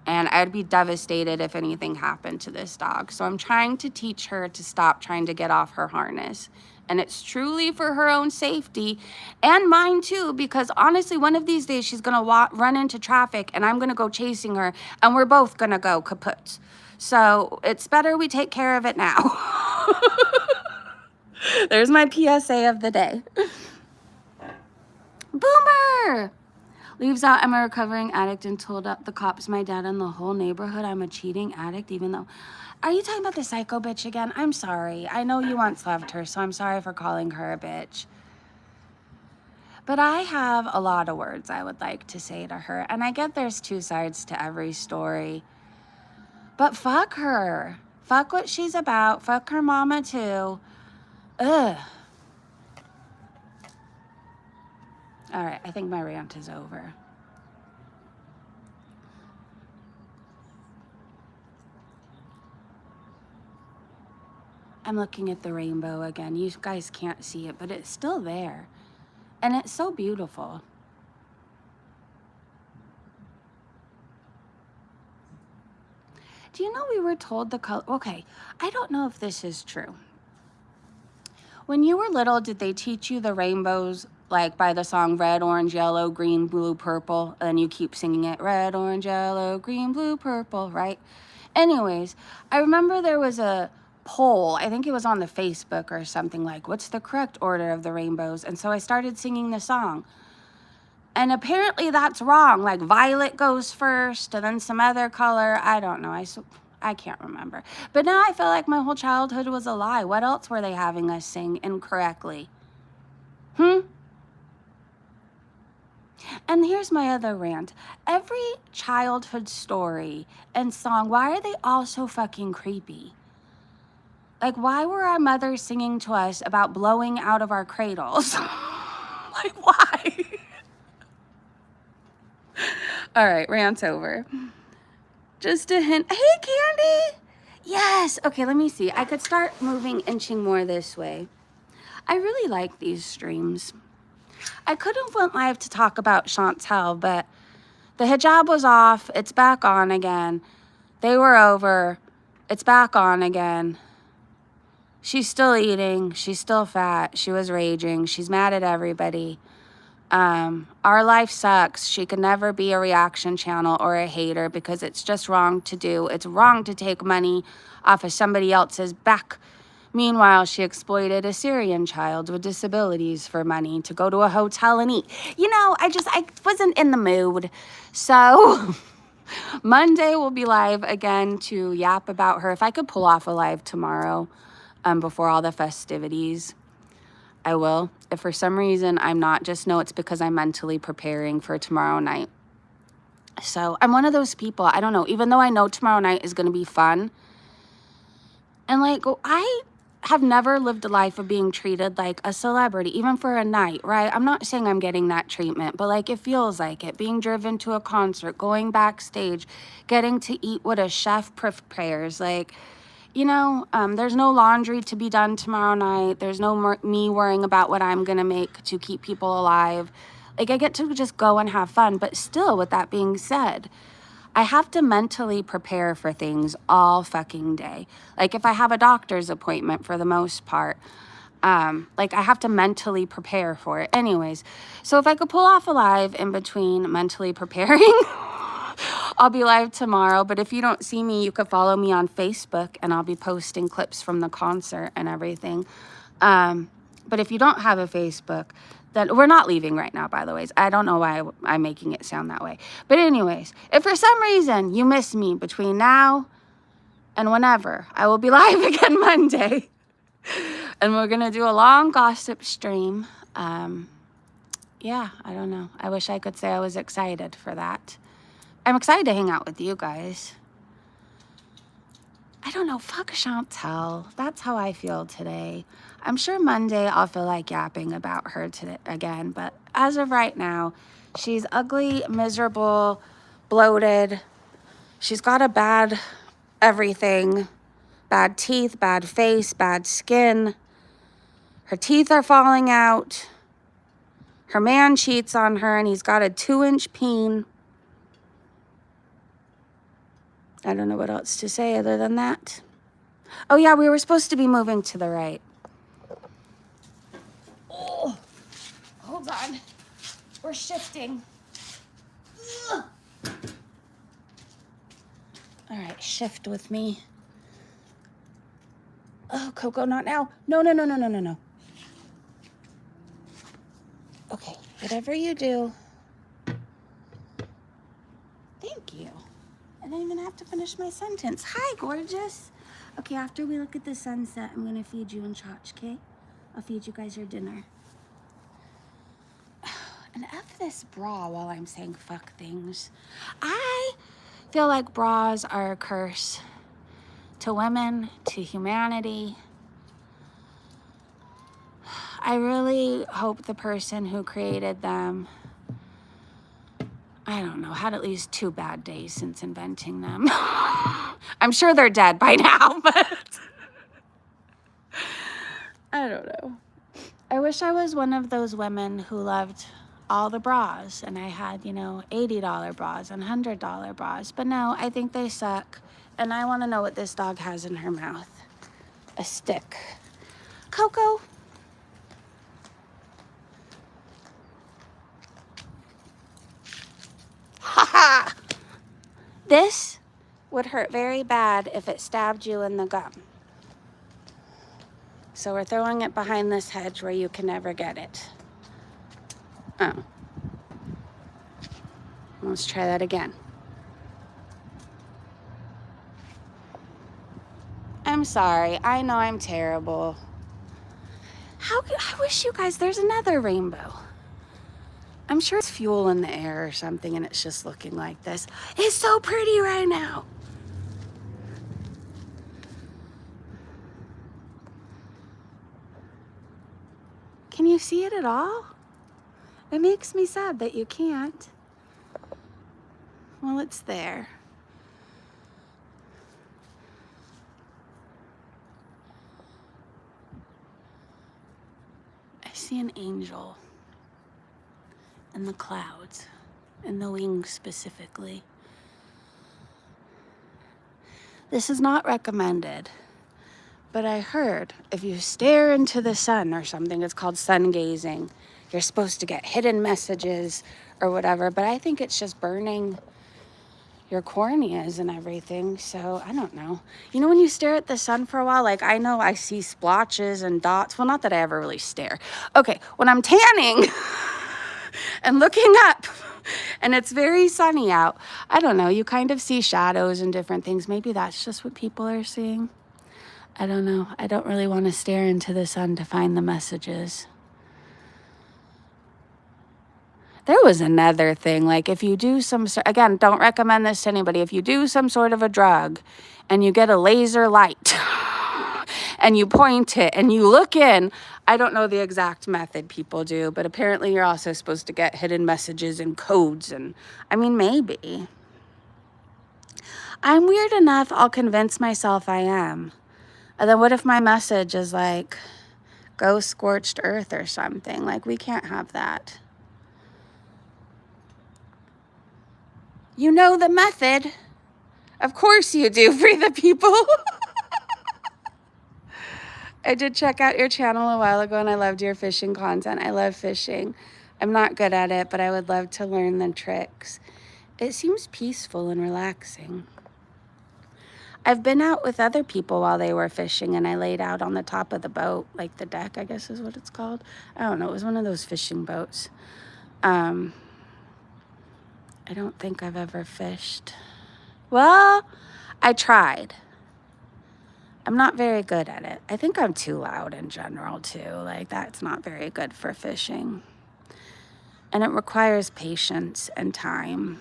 And I'd be devastated if anything happened to this dog. So I'm trying to teach her to stop trying to get off her harness. And it's truly for her own safety and mine too, because honestly, one of these days she's gonna run into traffic and I'm gonna go chasing her and we're both gonna go kaput. So it's better we take care of it now. There's my PSA of the day. Boomer! Leaves out, I'm a recovering addict and told the cops, my dad, and the whole neighborhood I'm a cheating addict, even though... Are you talking about the psycho bitch again? I'm sorry. I know you once loved her, so I'm sorry for calling her a bitch. But I have a lot of words I would like to say to her, and I get there's two sides to every story. But fuck her. Fuck what she's about. Fuck her mama, too. Ugh. All right, I think my rant is over. I'm looking at the rainbow again. You guys can't see it, but it's still there. And it's so beautiful. Do you know we were told the color? Okay, I don't know if this is true. When you were little, did they teach you the rainbows, like by the song red, orange, yellow, green, blue, purple, and you keep singing it, red, orange, yellow, green, blue, purple, right? Anyways, I remember there was a poll, I think it was on the Facebook or something, like, what's the correct order of the rainbows? And so I started singing the song. And apparently that's wrong. Like, violet goes first, and then some other color. I don't know. I can't remember. But now I feel like my whole childhood was a lie. What else were they having us sing incorrectly? And here's my other rant. Every childhood story and song, why are they all so fucking creepy? Like, why were our mothers singing to us about blowing out of our cradles? Like, why? All right, rant over. Just a hint. Hey, Candy! Yes! Okay, let me see. I could start inching more this way. I really like these streams. I could have went live to talk about Chantel, but the hijab was off. It's back on again. They were over. It's back on again. She's still eating. She's still fat. She was raging. She's mad at everybody. Our life sucks. She can never be a reaction channel or a hater because it's just wrong to do. It's wrong to take money off of somebody else's back. Meanwhile, she exploited a Syrian child with disabilities for money to go to a hotel and eat. You know, I wasn't in the mood. So Monday we'll be live again to yap about her. If I could pull off a live tomorrow, before all the festivities, I will. If for some reason I'm not, just know it's because I'm mentally preparing for tomorrow night. So I'm one of those people, I don't know, even though I know tomorrow night is going to be fun. And like, have never lived a life of being treated like a celebrity, even for a night, right? I'm not saying I'm getting that treatment, but like it feels like it. Being driven to a concert, going backstage, getting to eat what a chef prepares, like, you know, there's no laundry to be done tomorrow night. There's no more me worrying about what I'm gonna make to keep people alive. Like, I get to just go and have fun. But still, with that being said, I have to mentally prepare for things all fucking day. Like, if I have a doctor's appointment, for the most part, like, I have to mentally prepare for it. Anyways, so if I could pull off a live in between mentally preparing, I'll be live tomorrow. But if you don't see me, you could follow me on Facebook, and I'll be posting clips from the concert and everything. But if you don't have a Facebook, then we're not leaving right now, by the way. I don't know why I'm making it sound that way. But anyways, if for some reason you miss me between now and whenever, I will be live again Monday. And we're going to do a long gossip stream. Yeah, I don't know. I wish I could say I was excited for that. I'm excited to hang out with you guys. I don't know, fuck Chantel. That's how I feel today. I'm sure Monday I'll feel like yapping about her today again, but as of right now, she's ugly, miserable, bloated. She's got a bad everything. Bad teeth, bad face, bad skin. Her teeth are falling out. Her man cheats on her, and he's got a 2-inch peen. I don't know what else to say other than that. Oh, yeah, we were supposed to be moving to the right. Oh, hold on. We're shifting. Ugh. All right, shift with me. Oh, Coco, not now. No. Okay, whatever you do. Thank you. I didn't even have to finish my sentence. Hi, gorgeous. Okay, after we look at the sunset, I'm going to feed you and Chach, okay? I'll feed you guys your dinner. And F this bra while I'm saying fuck things. I feel like bras are a curse to women, to humanity. I really hope the person who created them, I don't know, had at least 2 bad days since inventing them. I'm sure they're dead by now, but I don't know. I wish I was one of those women who loved all the bras and I had, you know, $80 bras and $100 bras. But no, I think they suck. And I want to know what this dog has in her mouth. A stick. Coco. Ha! This would hurt very bad if it stabbed you in the gum. So we're throwing it behind this hedge where you can never get it. Oh. Let's try that again. I'm sorry. I know I'm terrible. I wish you guys, there's another rainbow. I'm sure it's fuel in the air or something and it's just looking like this. It's so pretty right now. Can you see it at all? It makes me sad that you can't. Well, it's there. I see an angel in the clouds, in the wings specifically. This is not recommended, but I heard if you stare into the sun or something, it's called sun gazing, you're supposed to get hidden messages or whatever, but I think it's just burning your corneas and everything, so I don't know. You know when you stare at the sun for a while, like I know I see splotches and dots. Well, not that I ever really stare. Okay, when I'm tanning and looking up and it's very sunny out, I don't know, you kind of see shadows and different things. Maybe that's just what people are seeing. I don't know. I don't really want to stare into the sun to find the messages. There was another thing, like if you do some, again, don't recommend this to anybody. If you do some sort of a drug and you get a laser light and you point it and you look in. I don't know the exact method people do, but apparently you're also supposed to get hidden messages and codes. And I mean, maybe. I'm weird enough, I'll convince myself I am. And then what if my message is like, go scorched earth or something? Like, we can't have that. You know the method. Of course you do, Free the People. I did check out your channel a while ago and I loved your fishing content. I love fishing. I'm not good at it, but I would love to learn the tricks. It seems peaceful and relaxing. I've been out with other people while they were fishing and I laid out on the top of the boat, like the deck, I guess is what it's called. I don't know, it was one of those fishing boats. I don't think I've ever fished. Well, I tried. I'm not very good at it. I think I'm too loud in general too. Like, that's not very good for fishing. And it requires patience and time.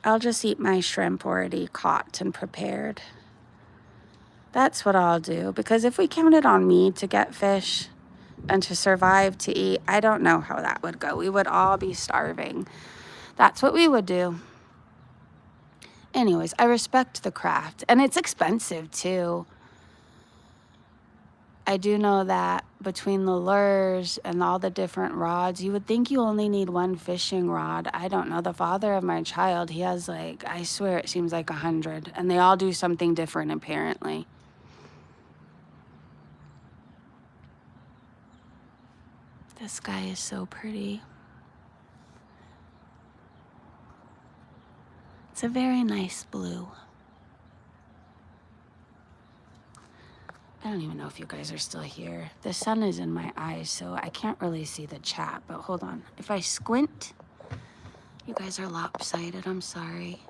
I'll just eat my shrimp already caught and prepared. That's what I'll do. Because if we counted on me to get fish and to survive to eat, I don't know how that would go. We would all be starving. That's what we would do. Anyways, I respect the craft. And it's expensive too. I do know that between the lures and all the different rods, you would think you only need one fishing rod. I don't know. The father of my child, he has like, I swear it seems like 100. And they all do something different apparently. The sky is so pretty. It's a very nice blue. I don't even know if you guys are still here. The sun is in my eyes, so I can't really see the chat, but hold on. If I squint, you guys are lopsided, I'm sorry.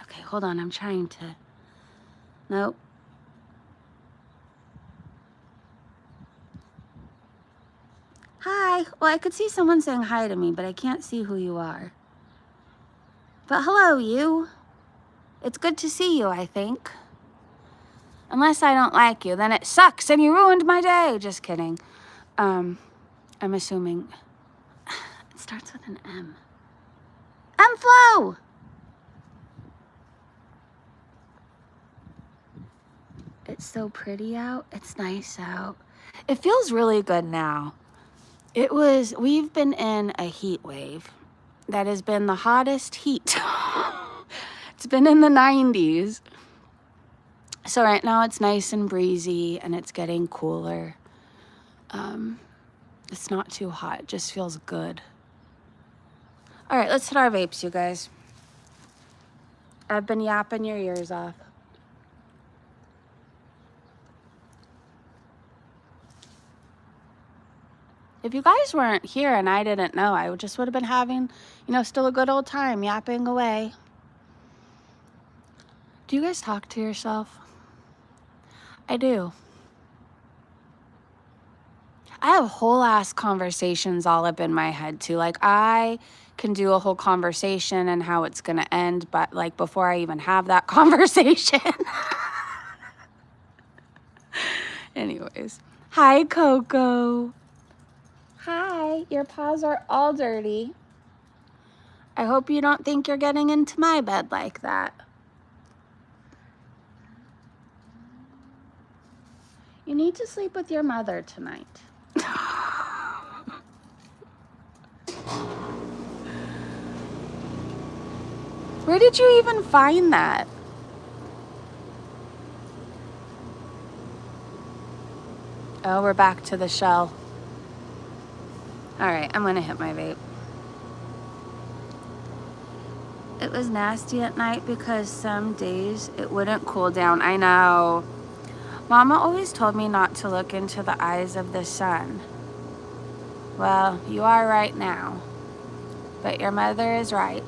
Okay, hold on, I'm trying to, nope. Hi, well, I could see someone saying hi to me, but I can't see who you are. But hello, you. It's good to see you, I think. Unless I don't like you, then it sucks and you ruined my day. Just kidding. I'm assuming it starts with an M. M-Flow! It's so pretty out. It's nice out. It feels really good now. We've been in a heat wave that has been the hottest heat. It's been in the 90s. So right now it's nice and breezy and it's getting cooler. It's not too hot, it just feels good. All right, let's hit our vapes, you guys. I've been yapping your ears off. If you guys weren't here and I didn't know, I just would have been having, still a good old time yapping away. Do you guys talk to yourself? I do. I have whole ass conversations all up in my head too. Like, I can do a whole conversation and how it's gonna end, but like before I even have that conversation. Anyways. Hi, Coco. Hi, your paws are all dirty. I hope you don't think you're getting into my bed like that. You need to sleep with your mother tonight. Where did you even find that? Oh, we're back to the shell. All right, I'm gonna hit my vape. It was nasty at night because some days it wouldn't cool down. I know. Mama always told me not to look into the eyes of the sun. Well, you are right now. But your mother is right.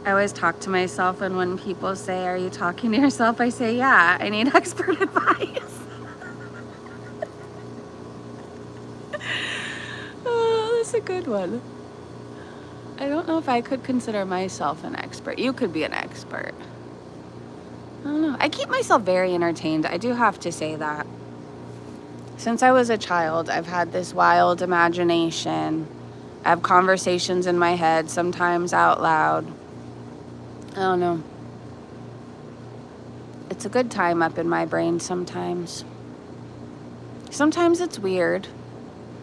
I always talk to myself, and when people say, are you talking to yourself? I say, yeah, I need expert advice. Oh, that's a good one. I don't know if I could consider myself an expert. You could be an expert. I don't know. I keep myself very entertained. I do have to say that. Since I was a child, I've had this wild imagination. I have conversations in my head, sometimes out loud. I don't know. It's a good time up in my brain sometimes. Sometimes it's weird.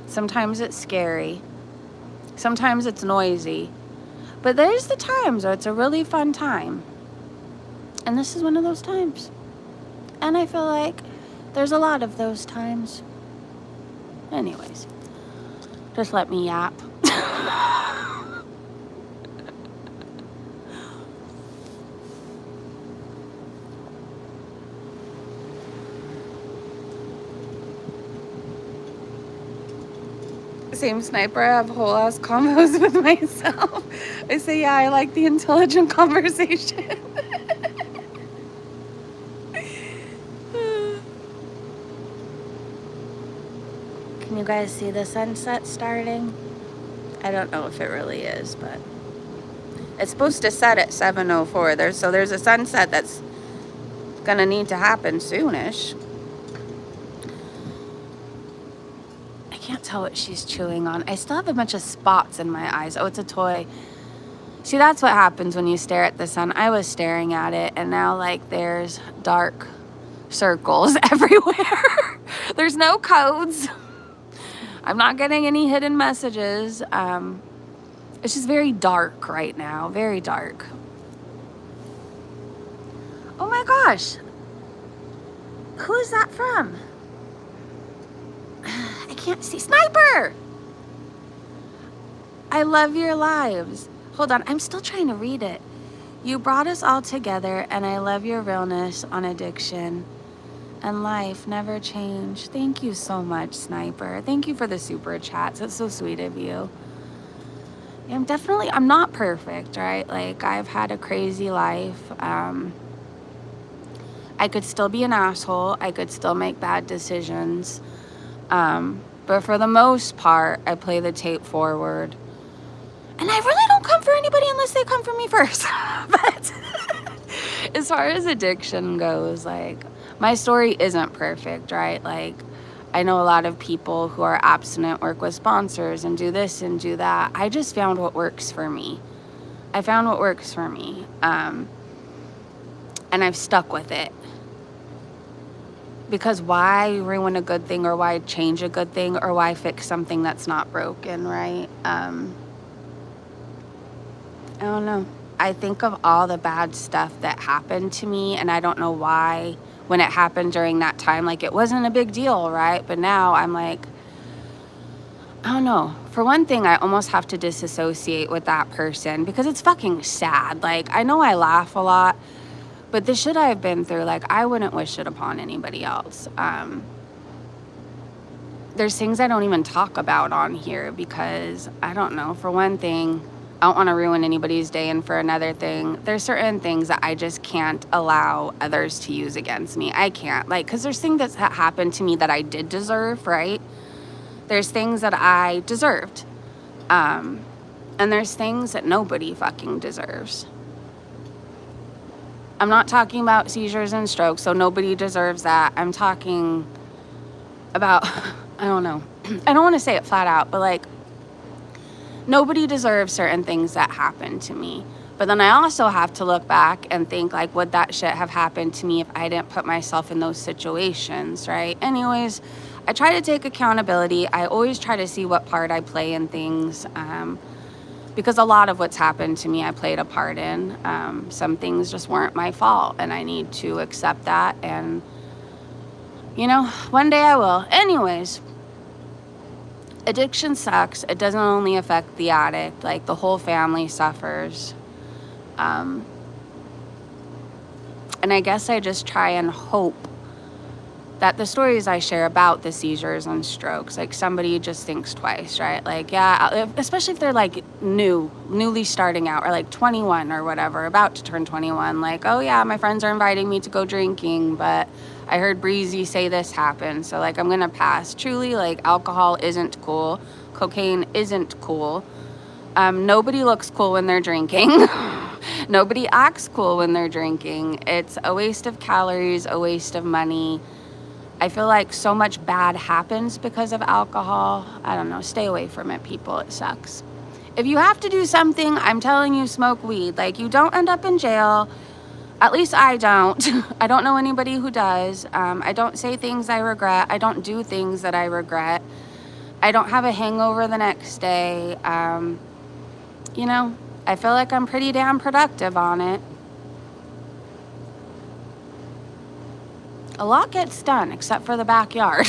Sometimes it's scary. Sometimes it's noisy. But there's the times where it's a really fun time. And this is one of those times. And I feel like there's a lot of those times. Anyways, just let me yap. Same sniper, I have whole ass combos with myself. I say, yeah, I like the intelligent conversation. Can you guys see the sunset starting? I don't know if it really is, but it's supposed to set at 7:04. There's a sunset that's gonna need to happen soonish. I can't tell what she's chewing on. I still have a bunch of spots in my eyes. Oh, it's a toy. See, that's what happens when you stare at the sun. I was staring at it, and now, like, there's dark circles everywhere. There's no codes. I'm not getting any hidden messages. It's just very dark right now. Very dark. Oh my gosh. Who is that from? I can't see. Sniper! I love your lives. Hold on, I'm still trying to read it. You brought us all together, and I love your realness on addiction. And life never changed. Thank you so much, Sniper. Thank you for the super chats. That's so sweet of you. I'm not perfect, right? Like, I've had a crazy life. I could still be an asshole. I could still make bad decisions. But for the most part, I play the tape forward. And I really don't come for anybody unless they come for me first. But as far as addiction goes, like, my story isn't perfect, right? Like, I know a lot of people who are abstinent work with sponsors and do this and do that. I just found what works for me. I found what works for me. And I've stuck with it. Because why ruin a good thing, or why change a good thing, or why fix something that's not broken, right? I don't know. I think of all the bad stuff that happened to me, and I don't know why when it happened during that time, like, it wasn't a big deal, right? But now I'm like, I don't know. For one thing, I almost have to disassociate with that person because it's fucking sad. Like, I know I laugh a lot, but the shit I've been through, like, I wouldn't wish it upon anybody else. There's things I don't even talk about on here because, I don't know, for one thing, I don't want to ruin anybody's day. And for another thing, there's certain things that I just can't allow others to use against me. I can't. Like, because there's things that happened to me that I did deserve, right? There's things that I deserved. And there's things that nobody fucking deserves. I'm not talking about seizures and strokes, so nobody deserves that. I'm talking about, I don't know. I don't want to say it flat out, but, like, nobody deserves certain things that happen to me. But then I also have to look back and think, like, would that shit have happened to me if I didn't put myself in those situations, right? Anyways, I try to take accountability. I always try to see what part I play in things, because a lot of what's happened to me I played a part in. Some things just weren't my fault, and I need to accept that. And, you know, one day I will. Anyways, addiction sucks. It doesn't only affect the addict. Like, the whole family suffers. And I guess I just try and hope that the stories I share about the seizures and strokes, like, somebody just thinks twice, right? Like, yeah, especially if they're, like, newly starting out, or, like, 21 or whatever, about to turn 21. Like, oh, yeah, my friends are inviting me to go drinking, but I heard Breezy say this happened, so, like, I'm gonna pass. Truly, like, alcohol isn't cool. Cocaine isn't cool. Nobody looks cool when they're drinking. Nobody acts cool when they're drinking. It's a waste of calories, a waste of money. I feel like so much bad happens because of alcohol. I don't know. Stay away from it, people. It sucks. If you have to do something, I'm telling you, smoke weed. Like, you don't end up in jail. At least I don't. I don't know anybody who does. I don't say things I regret. I don't do things that I regret. I don't have a hangover the next day. You know, I feel like I'm pretty damn productive on it. A lot gets done, except for the backyard.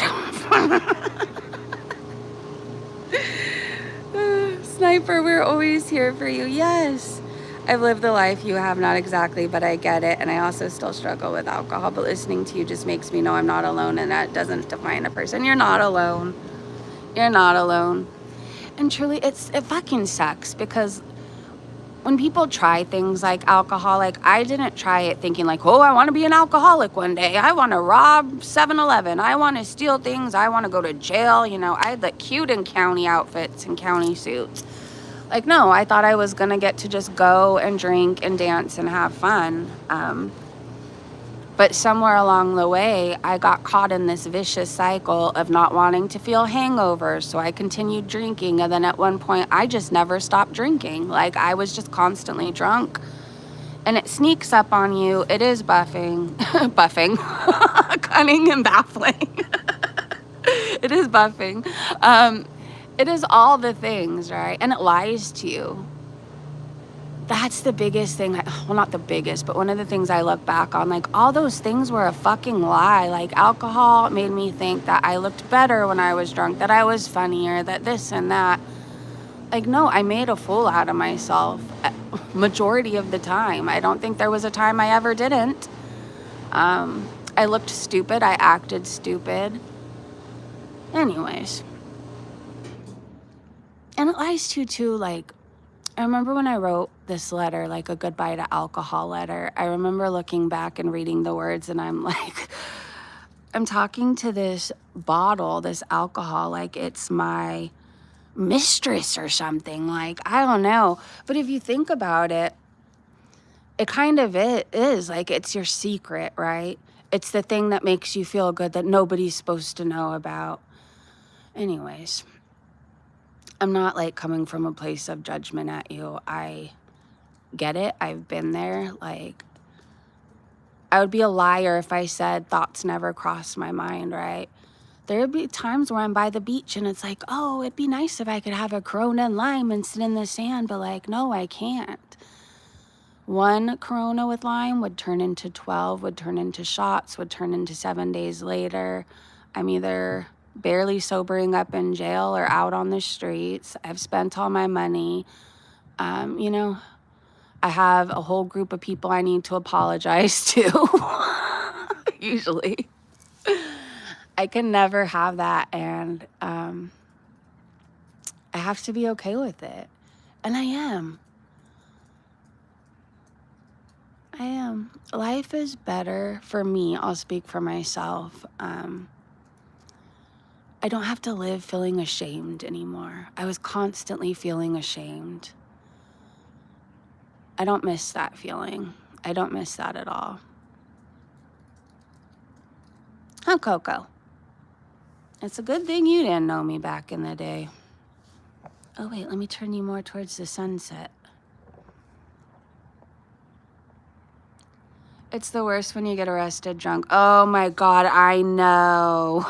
Sniper, we're always here for you. Yes. I've lived the life you have, not exactly, but I get it. And I also still struggle with alcohol. But listening to you just makes me know I'm not alone, and that doesn't define a person. You're not alone. You're not alone. And truly, it fucking sucks, because when people try things like alcohol, like, I didn't try it thinking like, oh, I want to be an alcoholic one day. I want to rob 7-Eleven. I want to steal things. I want to go to jail. You know, I had the cute in county outfits and county suits. Like, no, I thought I was going to get to just go and drink and dance and have fun. But somewhere along the way, I got caught in this vicious cycle of not wanting to feel hangovers. So I continued drinking. And then at one point, I just never stopped drinking. Like, I was just constantly drunk. And it sneaks up on you. It is buffing. Buffing. Cunning and baffling. It is buffing. It is all the things, right? And it lies to you. That's the biggest thing. Well, not the biggest, but one of the things I look back on, like, all those things were a fucking lie. Like, alcohol made me think that I looked better when I was drunk, that I was funnier, that this and that. Like, no, I made a fool out of myself majority of the time. I don't think there was a time I ever didn't. I looked stupid. I acted stupid. Anyways. And it lies to you, too, like, I remember when I wrote this letter, like a goodbye to alcohol letter, I remember looking back and reading the words, and I'm like, I'm talking to this bottle, this alcohol, like it's my mistress or something. Like, I don't know. But if you think about it, it kind of is like, it's your secret, right? It's the thing that makes you feel good that nobody's supposed to know about. Anyways. I'm not like coming from a place of judgment at you. I get it. I've been there. Like, I would be a liar if I said thoughts never crossed my mind, right? There would be times where I'm by the beach and it's like, oh, it'd be nice if I could have a Corona and lime and sit in the sand, but like, no, I can't. One Corona with lime would turn into 12, would turn into shots, would turn into 7 days later. I'm either barely sobering up in jail or out on the streets. I've spent all my money. You know, I have a whole group of people I need to apologize to, usually. I can never have that, and I have to be okay with it. And I am. Life is better for me. I'll speak for myself. I don't have to live feeling ashamed anymore. I was constantly feeling ashamed. I don't miss that feeling. I don't miss that at all. Huh, Coco? It's a good thing you didn't know me back in the day. Oh, wait, let me turn you more towards the sunset. It's the worst when you get arrested drunk. Oh my God, I know.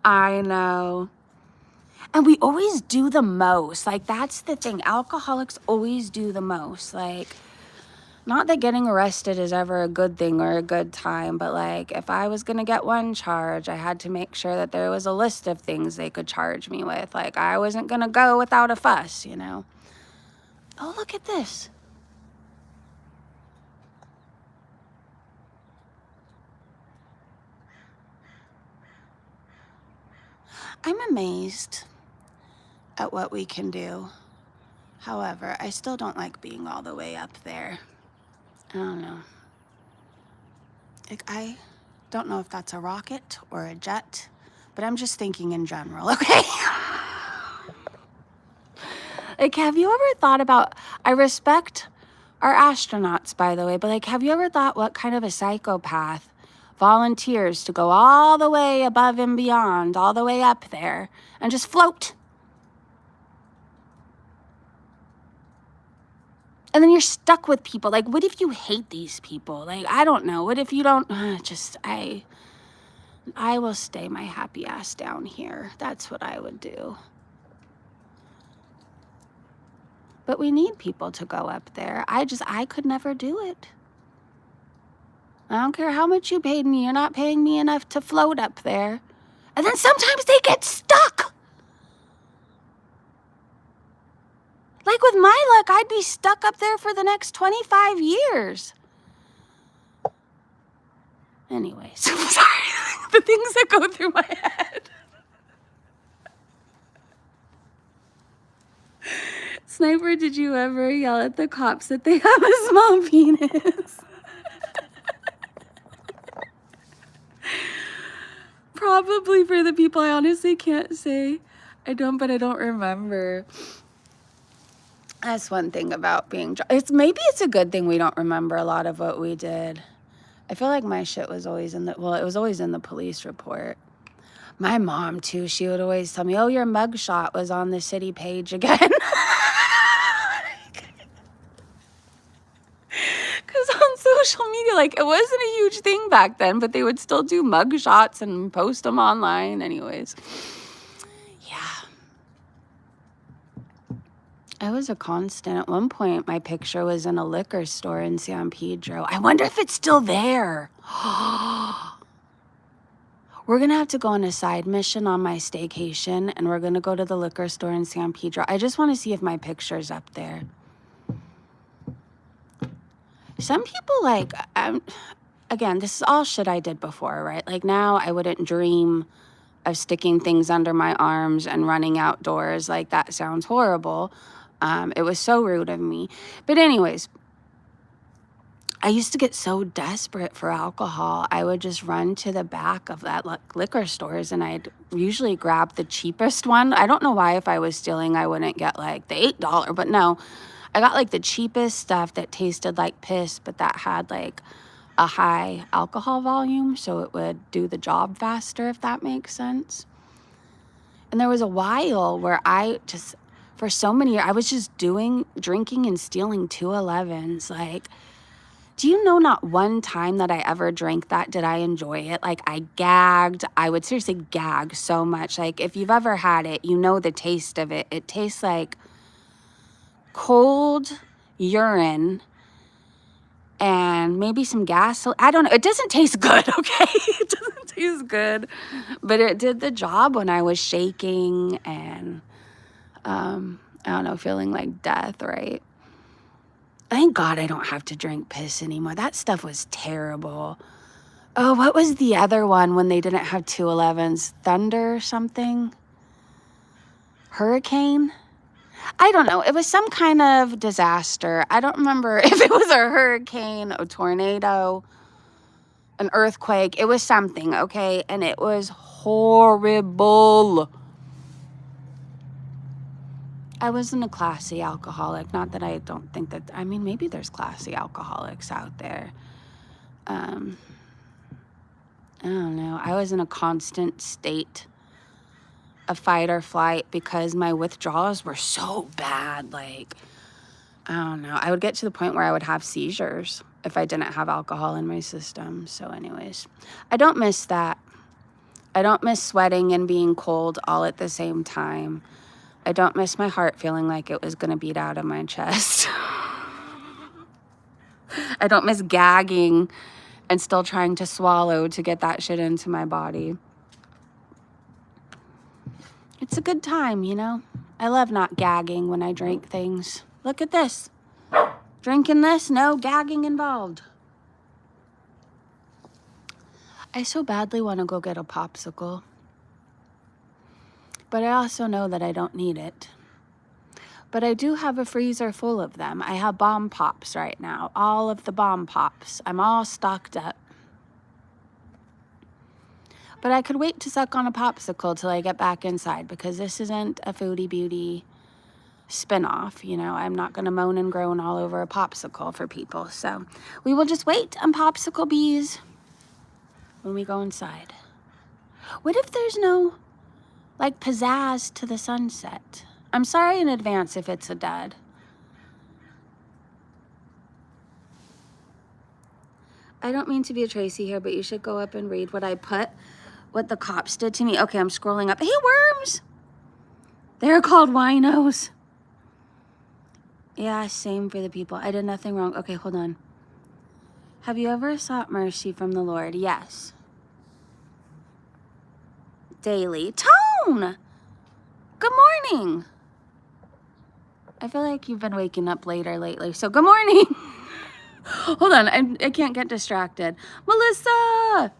I know. And we always do the most. Like, that's the thing. Alcoholics always do the most. Like, not that getting arrested is ever a good thing or a good time, but like, if I was going to get one charge, I had to make sure that there was a list of things they could charge me with. Like, I wasn't going to go without a fuss, you know? Oh, look at this. I'm amazed at what we can do. However, I still don't like being all the way up there. I don't know. Like, I don't know if that's a rocket or a jet, but I'm just thinking in general, okay? Like, have you ever thought about, I respect our astronauts, by the way, but like, have you ever thought what kind of a psychopath volunteers to go all the way above and beyond, all the way up there, and just float? And then you're stuck with people. Like, what if you hate these people? Like, I don't know. What if you don't, I will stay my happy ass down here. That's what I would do. But we need people to go up there. I could never do it. I don't care how much you paid me. You're not paying me enough to float up there. And then sometimes they get stuck. Like with my luck, I'd be stuck up there for the next 25 years. Anyways, sorry. The things that go through my head. Sniper, did you ever yell at the cops that they have a small penis? Probably for the people I honestly can't say. I don't remember. That's one thing about being maybe it's a good thing we don't remember a lot of what we did. I feel like my shit was always it was always in the police report. My mom too, she would always tell me, oh, your mugshot was on the city page again. Because on social media, like, it wasn't a huge thing back then, but they would still do mugshots and post them online anyways. Yeah. I was a constant. At one point, my picture was in a liquor store in San Pedro. I wonder if it's still there. We're going to have to go on a side mission on my staycation, and we're going to go to the liquor store in San Pedro. I just want to see if my picture's up there. Some people, like, again, this is all shit I did before, right? Like, now I wouldn't dream of sticking things under my arms and running outdoors. Like, that sounds horrible. It was so rude of me. But anyways, I used to get so desperate for alcohol. I would just run to the back of that liquor stores, and I'd usually grab the cheapest one. I don't know why if I was stealing, I wouldn't get like the $8, but no, I got like the cheapest stuff that tasted like piss, but that had like a high alcohol volume, so it would do the job faster, if that makes sense. And there was a while where for so many years, I was just drinking and stealing 211s. Like, do you know not one time that I ever drank that did I enjoy it? Like, I gagged. I would seriously gag so much. Like, if you've ever had it, you know the taste of it. It tastes like cold urine and maybe some gas. I don't know. It doesn't taste good, okay? It doesn't taste good. But it did the job when I was shaking and, I don't know, feeling like death, right? Thank God I don't have to drink piss anymore. That stuff was terrible. Oh, what was the other one when they didn't have 211s? Thunder or something? Hurricane? I don't know. It was some kind of disaster. I don't remember if it was a hurricane, a tornado, an earthquake. It was something, okay? And it was horrible. I wasn't a classy alcoholic. Not that I don't think that, I mean, maybe there's classy alcoholics out there. I don't know. I was in a constant state of fight or flight because my withdrawals were so bad. Like, I don't know. I would get to the point where I would have seizures if I didn't have alcohol in my system. So anyways, I don't miss that. I don't miss sweating and being cold all at the same time. I don't miss my heart feeling like it was going to beat out of my chest. I don't miss gagging and still trying to swallow to get that shit into my body. It's a good time, you know? I love not gagging when I drink things. Look at this. Drinking this, no gagging involved. I so badly want to go get a popsicle. But I also know that I don't need it. But I do have a freezer full of them. I have bomb pops right now. All of the bomb pops. I'm all stocked up. But I could wait to suck on a popsicle till I get back inside because this isn't a foodie beauty spin-off, you know. I'm not going to moan and groan all over a popsicle for people. So we will just wait on popsicle bees when we go inside. What if there's no, like, pizzazz to the sunset? I'm sorry in advance if it's a dud. I don't mean to be a Tracy here, but you should go up and read what I put, what the cops did to me. Okay, I'm scrolling up. Hey, worms! They're called winos. Yeah, same for the people. I did nothing wrong. Okay, hold on. Have you ever sought mercy from the Lord? Yes. Daily. Tone! Good morning. I feel like you've been waking up later lately, so good morning. Hold on, I can't get distracted. Melissa!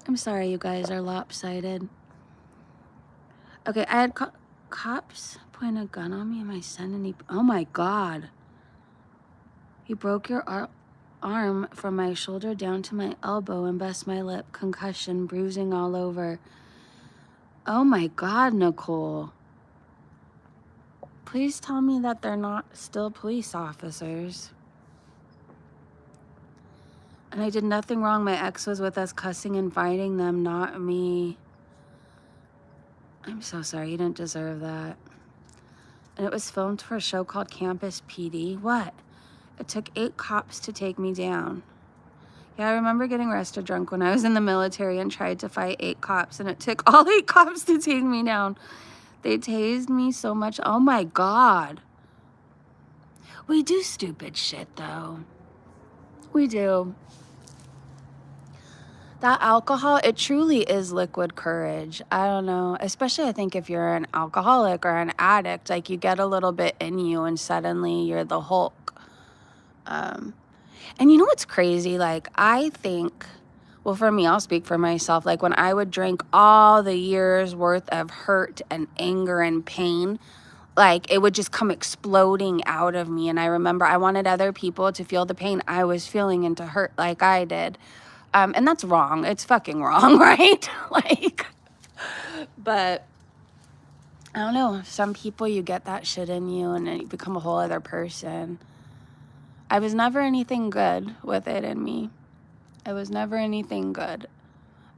I'm sorry you guys are lopsided. Okay, I had cops point a gun on me and my son, and oh my God. He broke your arm from my shoulder down to my elbow and bust my lip. Concussion, bruising all over. Oh my God, Nicole. Please tell me that they're not still police officers. And I did nothing wrong. My ex was with us cussing and fighting them, not me. I'm so sorry. You didn't deserve that. And it was filmed for a show called Campus PD. What? It took 8 cops to take me down. Yeah, I remember getting arrested drunk when I was in the military and tried to fight 8 cops, and it took all 8 cops to take me down. They tased me so much. Oh my God. We do stupid shit, though. We do. That alcohol, it truly is liquid courage. I don't know. Especially, I think, if you're an alcoholic or an addict, like, you get a little bit in you and suddenly you're the Hulk. And you know what's crazy? Like, I think, well, for me, I'll speak for myself. Like, when I would drink all the years worth of hurt and anger and pain, like, it would just come exploding out of me. And I remember I wanted other people to feel the pain I was feeling and to hurt like I did. And that's wrong. It's fucking wrong, right? Like, but I don't know. Some people, you get that shit in you and then you become a whole other person. I was never anything good with it in me. I was never anything good.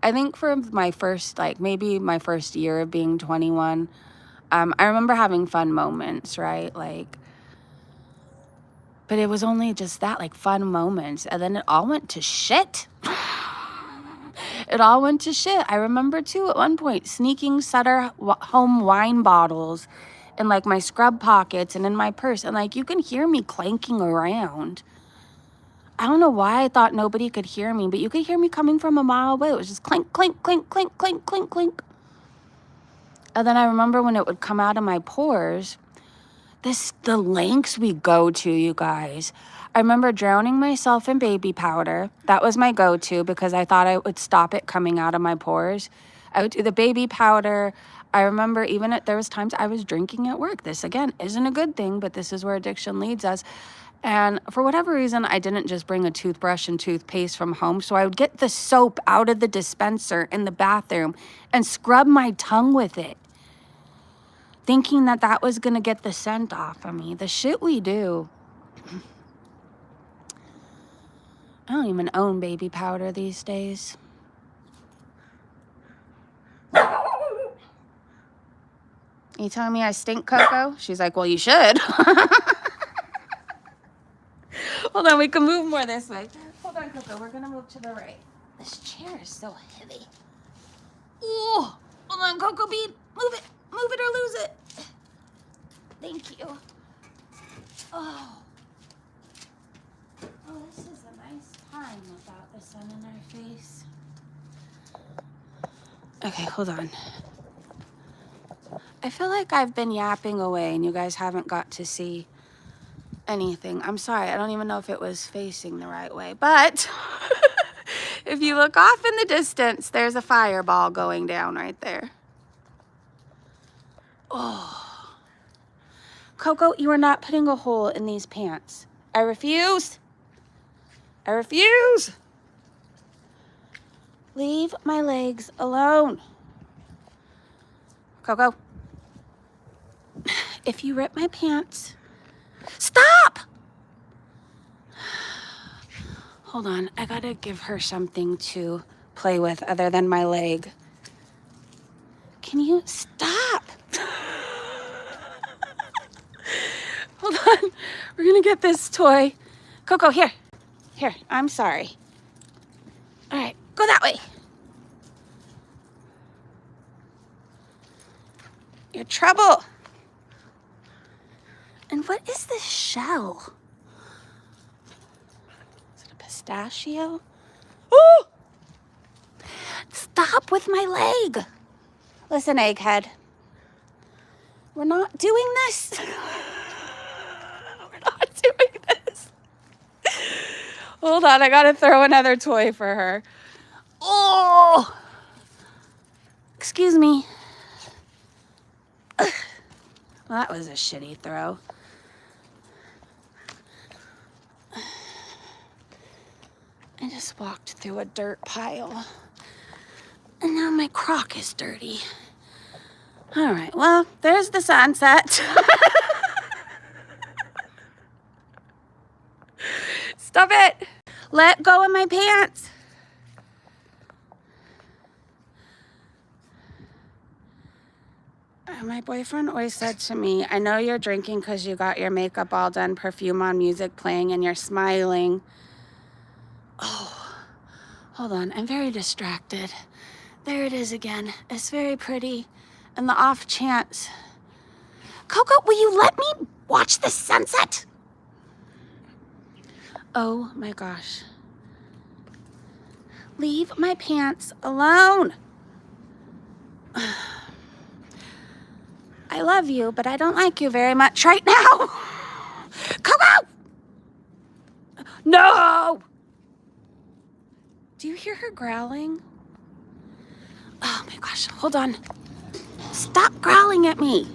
I think for my first, like, maybe my first year of being 21, I remember having fun moments, right? Like, but it was only just that, like, fun moments. And then it all went to shit. It all went to shit. I remember, too, at one point, sneaking Sutter home wine bottles in, like, my scrub pockets and in my purse. And, like, you can hear me clanking around. I don't know why I thought nobody could hear me, but you could hear me coming from a mile away. It was just clink, clink, clink, clink, clink, clink, clink. And then I remember when it would come out of my pores, the lengths we go to, you guys. I remember drowning myself in baby powder. That was my go-to because I thought I would stop it coming out of my pores. I would do the baby powder. I remember there was times I was drinking at work. This, again, isn't a good thing, but this is where addiction leads us. And for whatever reason, I didn't just bring a toothbrush and toothpaste from home. So I would get the soap out of the dispenser in the bathroom and scrub my tongue with it, thinking that that was going to get the scent off of me. The shit we do. I don't even own baby powder these days. You telling me I stink, Coco? She's like, well, you should. Hold on, we can move more this way. Hold on, Coco, we're going to move to the right. This chair is so heavy. Oh, hold on, Coco Bean. Move it or lose it. Thank you. Oh, this is a nice time without the sun in our face. Okay, hold on. I feel like I've been yapping away and you guys haven't got to see anything. I'm sorry, I don't even know if it was facing the right way, but if you look off in the distance, there's a fireball going down right there. Oh. Coco, you are not putting a hole in these pants. I refuse. I refuse. Leave my legs alone. Coco. If you rip my pants, stop! Hold on, I gotta give her something to play with other than my leg. Can you stop? Hold on, we're gonna get this toy. Coco, here. Here, I'm sorry. All right, go that way. You're trouble. And what is this shell? Is it a pistachio? Oh! Stop with my leg. Listen, egghead. We're not doing this. We're not doing this. Hold on, I gotta throw another toy for her. Oh! Excuse me. Well, that was a shitty throw. I just walked through a dirt pile. And now my crock is dirty. All right, well, there's the sunset. Stop it. Let go of my pants. My boyfriend always said to me, I know you're drinking because you got your makeup all done, perfume on, music playing, and you're smiling. Oh, hold on. I'm very distracted. There it is again. It's very pretty. And the off chance. Coco, will you let me watch the sunset? Oh my gosh. Leave my pants alone. I love you, but I don't like you very much right now. Coco! No! Do you hear her growling? Oh my gosh, hold on. Stop growling at me.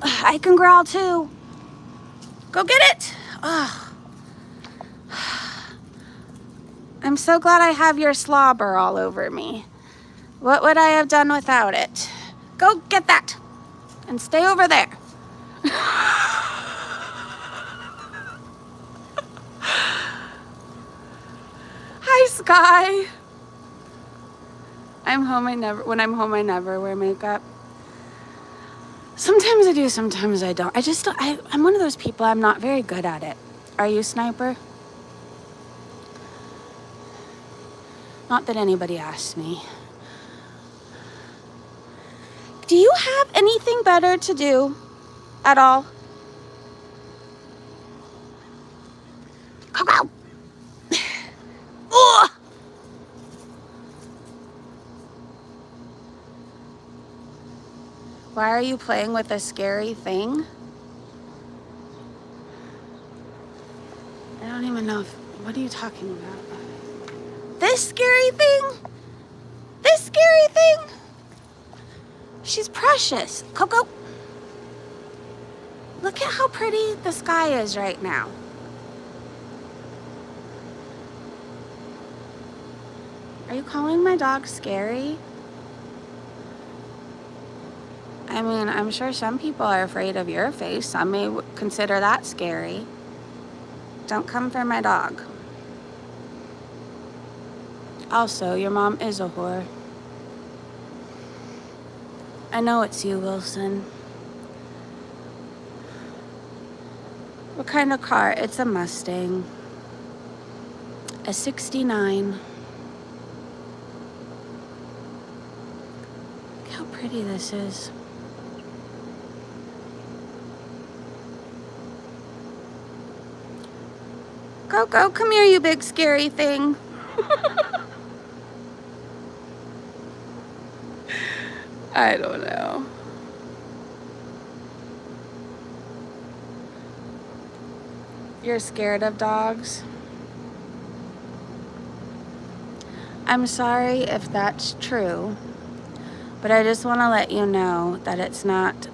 I can growl too. Go get it. Oh. I'm so glad I have your slobber all over me. What would I have done without it? Go get that. And stay over there. Hi, Sky. I'm home. When I'm home, I never wear makeup. Sometimes I do, sometimes I don't. I'm one of those people, I'm not very good at it. Are you, Sniper? Not that anybody asked me. Do you have anything better to do at all? Go. Ugh. Why are you playing with a scary thing? I don't even know what are you talking about? This scary thing? This scary thing? She's precious. Coco, look at how pretty the sky is right now. Are you calling my dog scary? I mean, I'm sure some people are afraid of your face. Some may consider that scary. Don't come for my dog. Also, your mom is a whore. I know it's you, Wilson. What kind of car? It's a Mustang. A 69. Look how pretty this is. Coco, come here, you big scary thing. I don't know. You're scared of dogs? I'm sorry if that's true, but I just want to let you know that it's not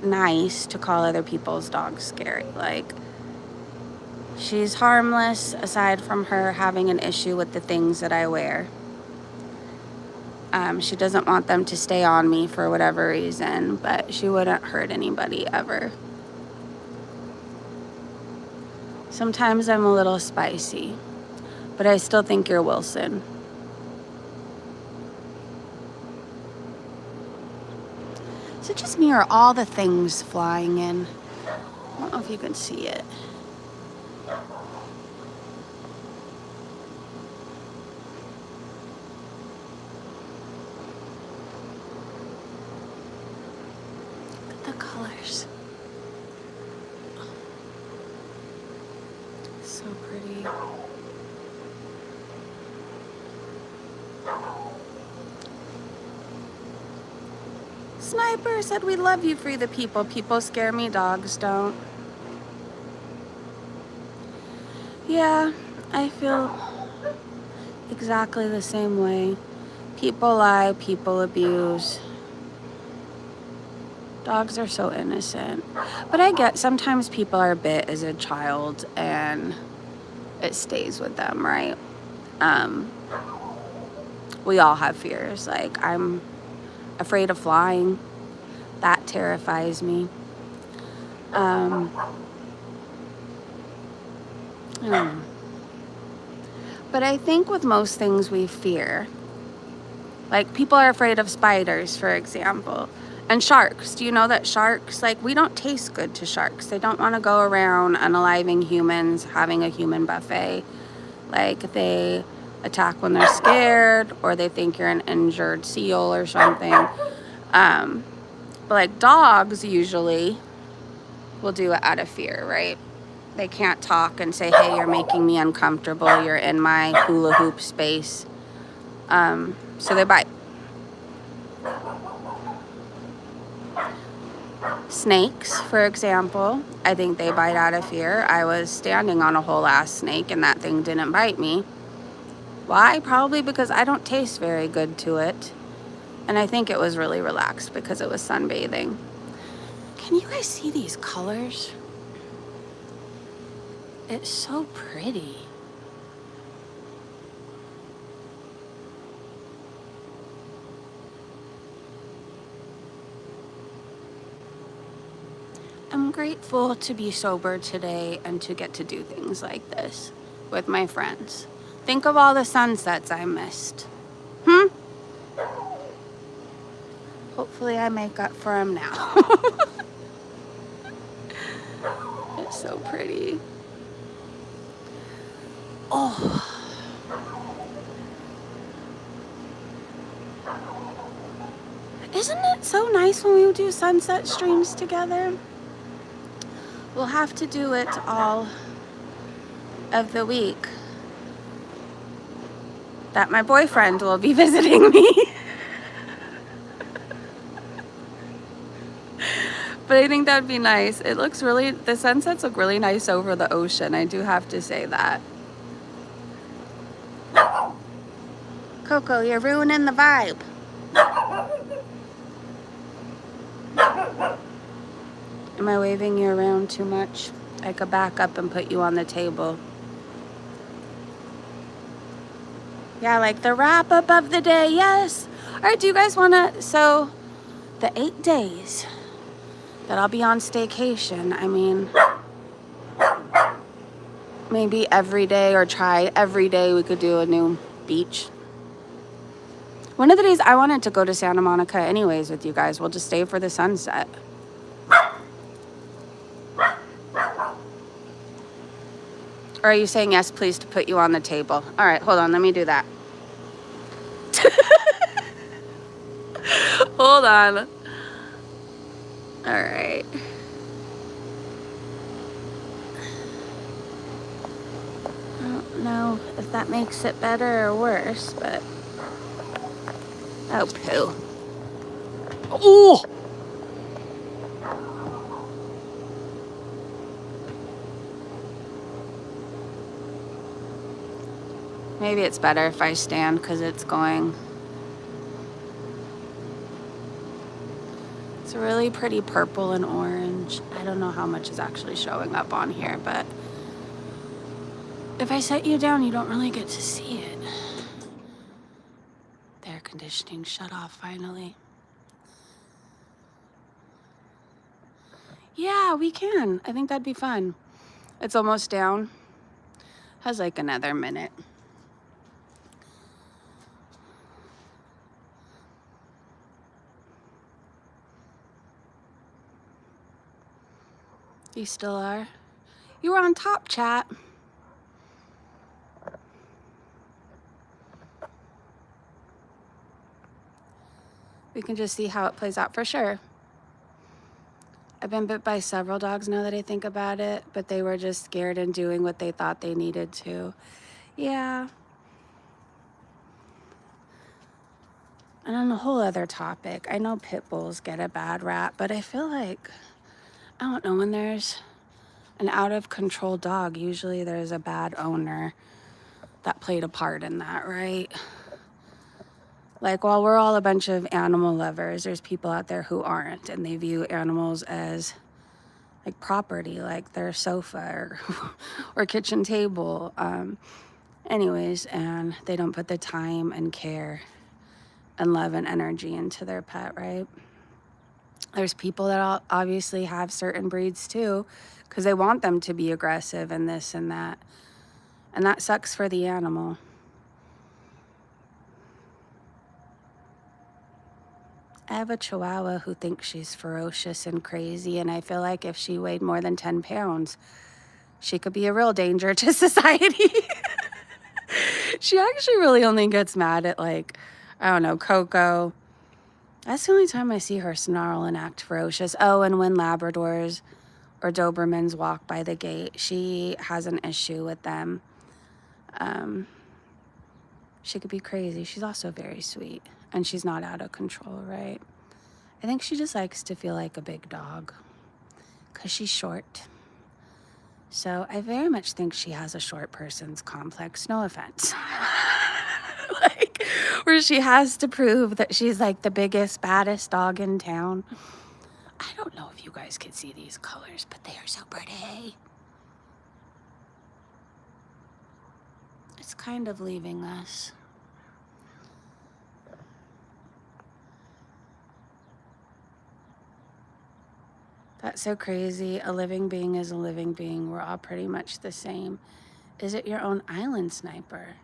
nice to call other people's dogs scary. Like, she's harmless aside from her having an issue with the things that I wear. She doesn't want them to stay on me for whatever reason, but she wouldn't hurt anybody ever. Sometimes I'm a little spicy, but I still think you're Wilson. So just mirror all the things flying in. I don't know if you can see it. Look at the colors. So pretty. Sniper said we love you, Free the People. People scare me, dogs don't. Yeah, I feel exactly the same way. People lie, people abuse. Dogs are so innocent. But I get sometimes people are bit as a child and it stays with them, right? We all have fears. Like, I'm afraid of flying. That terrifies me. I don't know. But I think with most things we fear, like people are afraid of spiders, for example, and sharks. Do you know that sharks, like, we don't taste good to sharks. They don't want to go around unaliving humans, having a human buffet. Like, they attack when they're scared or they think you're an injured seal or something. But like dogs usually will do it out of fear, right? They can't talk and say, hey, you're making me uncomfortable. You're in my hula hoop space. So they bite. Snakes, for example, I think they bite out of fear. I was standing on a whole ass snake and that thing didn't bite me. Why? Probably because I don't taste very good to it. And I think it was really relaxed because it was sunbathing. Can you guys see these colors? It's so pretty. I'm grateful to be sober today and to get to do things like this with my friends. Think of all the sunsets I missed. Hopefully I make up for them now. It's so pretty. Oh. Isn't it so nice when we do sunset streams together? We'll have to do it all of the week that my boyfriend will be visiting me. But I think that would be nice. It looks really, the sunsets look really nice over the ocean. I do have to say that. Coco, you're ruining the vibe. Am I waving you around too much? I could back up and put you on the table. Yeah, like the wrap up of the day, yes. All right, do you guys wanna, so the 8 days that I'll be on staycation, I mean, maybe every day or try every day we could do a new beach. One of the days I wanted to go to Santa Monica anyways with you guys. We'll just stay for the sunset. Or are you saying yes, please, to put you on the table? All right, hold on, let me do that. Hold on. All right. I don't know if that makes it better or worse, but... Oh, poo. Oh! Maybe it's better if I stand because it's going. It's really pretty purple and orange. I don't know how much is actually showing up on here, but if I set you down, you don't really get to see it. There, conditioning shut off finally. Yeah, we can. I think that'd be fun. It's almost down. Has like another minute. You still are? You were on top, chat. We can just see how it plays out for sure. I've been bit by several dogs now that I think about it, but they were just scared and doing what they thought they needed to. Yeah. And on a whole other topic, I know pit bulls get a bad rap, but I feel like, I don't know, when there's an out of control dog, usually there's a bad owner that played a part in that, right? Like, while we're all a bunch of animal lovers, there's people out there who aren't, and they view animals as like property, like their sofa or kitchen table. Anyways, and they don't put the time and care and love and energy into their pet, right? There's people that obviously have certain breeds too, because they want them to be aggressive and this and that. And that sucks for the animal. I have a Chihuahua who thinks she's ferocious and crazy, and I feel like if she weighed more than 10 pounds, she could be a real danger to society. She actually really only gets mad at, like, I don't know, Coco. That's the only time I see her snarl and act ferocious. Oh, and when Labradors or Dobermans walk by the gate, she has an issue with them. She could be crazy. She's also very sweet, and she's not out of control, right? I think she just likes to feel like a big dog because she's short. So I very much think she has a short person's complex, no offense. Like, where she has to prove that she's like the biggest, baddest dog in town. I don't know if you guys can see these colors, but they are so pretty. It's kind of leaving us. That's so crazy. A living being is a living being. We're all pretty much the same. Is it your own island, Sniper?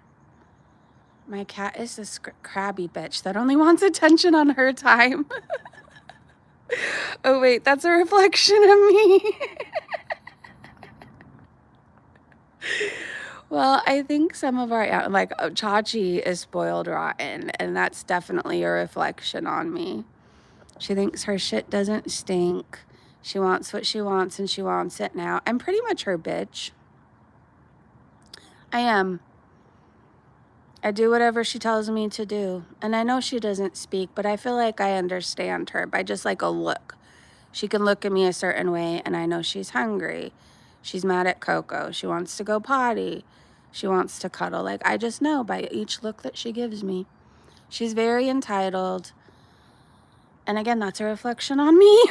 My cat is this crabby bitch that only wants attention on her time. Oh, wait, that's a reflection of me. Well, I think some of our, like, Chachi is spoiled rotten, and that's definitely a reflection on me. She thinks her shit doesn't stink. She wants what she wants, and she wants it now. I'm pretty much her bitch. I am. I do whatever she tells me to do. And I know she doesn't speak, but I feel like I understand her by just like a look. She can look at me a certain way, and I know she's hungry. She's mad at Coco. She wants to go potty. She wants to cuddle. Like, I just know by each look that she gives me. She's very entitled. And again, that's a reflection on me.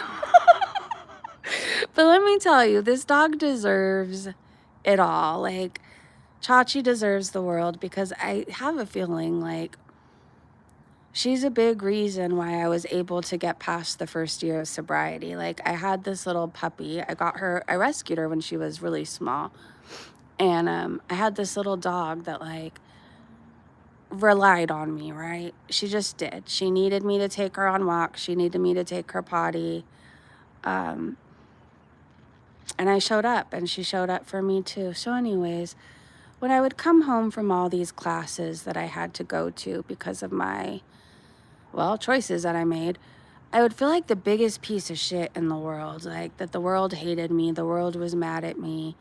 But let me tell you, this dog deserves it all. Like, Chachi deserves the world, because I have a feeling like she's a big reason why I was able to get past the first year of sobriety. Like, I had this little puppy. I rescued her when she was really small. And I had this little dog that, like, relied on me, right? She just did. She needed me to take her on walks. She needed me to take her potty. And I showed up, and she showed up for me too. So anyways, when I would come home from all these classes that I had to go to because of my, well, choices that I made, I would feel like the biggest piece of shit in the world, like that the world hated me, the world was mad at me.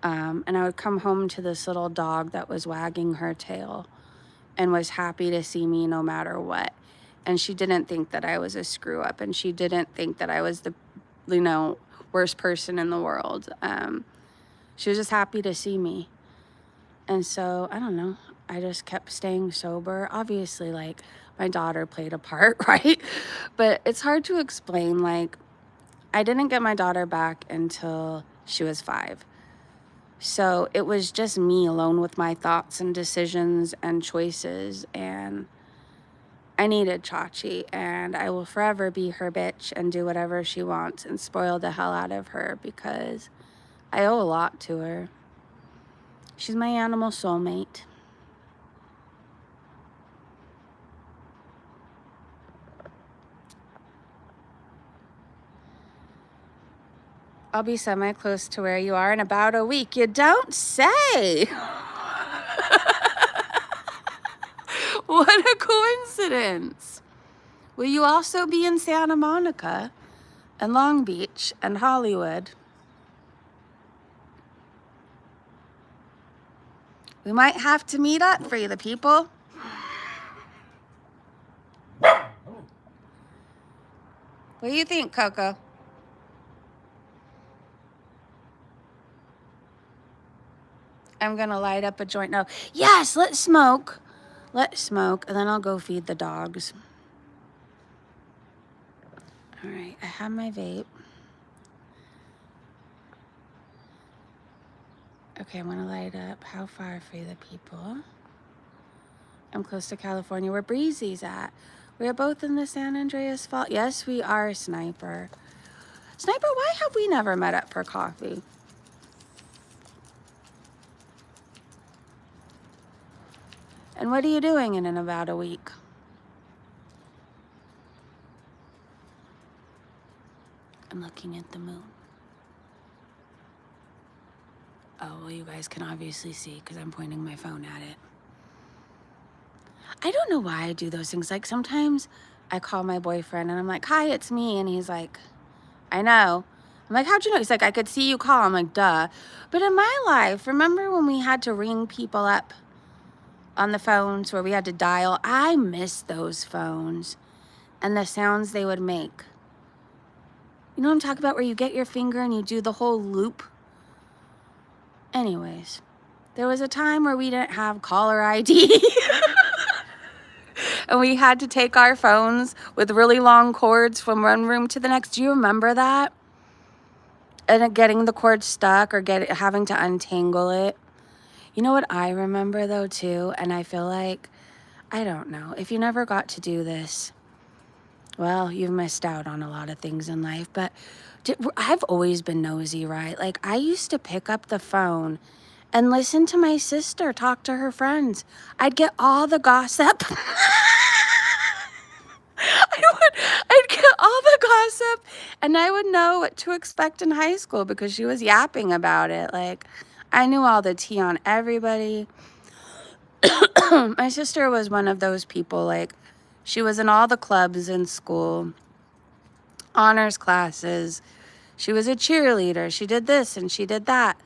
And I would come home to this little dog that was wagging her tail and was happy to see me no matter what. And she didn't think that I was a screw up, and she didn't think that I was the, worst person in the world. She was just happy to see me. And so, I don't know, I just kept staying sober. Obviously, like, my daughter played a part, right? But it's hard to explain. Like, I didn't get my daughter back until she was 5. So it was just me alone with my thoughts and decisions and choices. And I needed Chachi, and I will forever be her bitch and do whatever she wants and spoil the hell out of her because I owe a lot to her. She's my animal soulmate. I'll be semi-close to where you are in about a week. You don't say. What a coincidence. Will you also be in Santa Monica and Long Beach and Hollywood? We might have to meet up for you, the people. What do you think, Coco? I'm gonna light up a joint now. Yes, let's smoke. Let's smoke, and then I'll go feed the dogs. All right, I have my vape. Okay, I'm gonna light up. How far for the people? I'm close to California, where Breezy's at. We are both in the San Andreas Fault. Yes, we are, Sniper. Sniper, why have we never met up for coffee? And what are you doing in about a week? I'm looking at the moon. Oh, well, you guys can obviously see because I'm pointing my phone at it. I don't know why I do those things. Like sometimes I call my boyfriend and I'm like, hi, it's me. And he's like, I know. I'm like, how'd you know? He's like, I could see you call. I'm like, duh. But in my life, remember when we had to ring people up on the phones where we had to dial? I miss those phones and the sounds they would make. You know what I'm talking about, where you get your finger and you do the whole loop? Anyways, there was a time where we didn't have caller ID. And we had to take our phones with really long cords from one room to the next. Do you remember that? And getting the cord stuck or having to untangle it. You know what I remember though too? And I feel like, I don't know, if you never got to do this, well, you've missed out on a lot of things in life. But I've always been nosy, right? Like I used to pick up the phone and listen to my sister talk to her friends. I'd get all the gossip. I'd get all the gossip and I would know what to expect in high school because she was yapping about it. Like I knew all the tea on everybody. My sister was one of those people, like she was in all the clubs in school, honors classes. She was a cheerleader. She did this and she did that.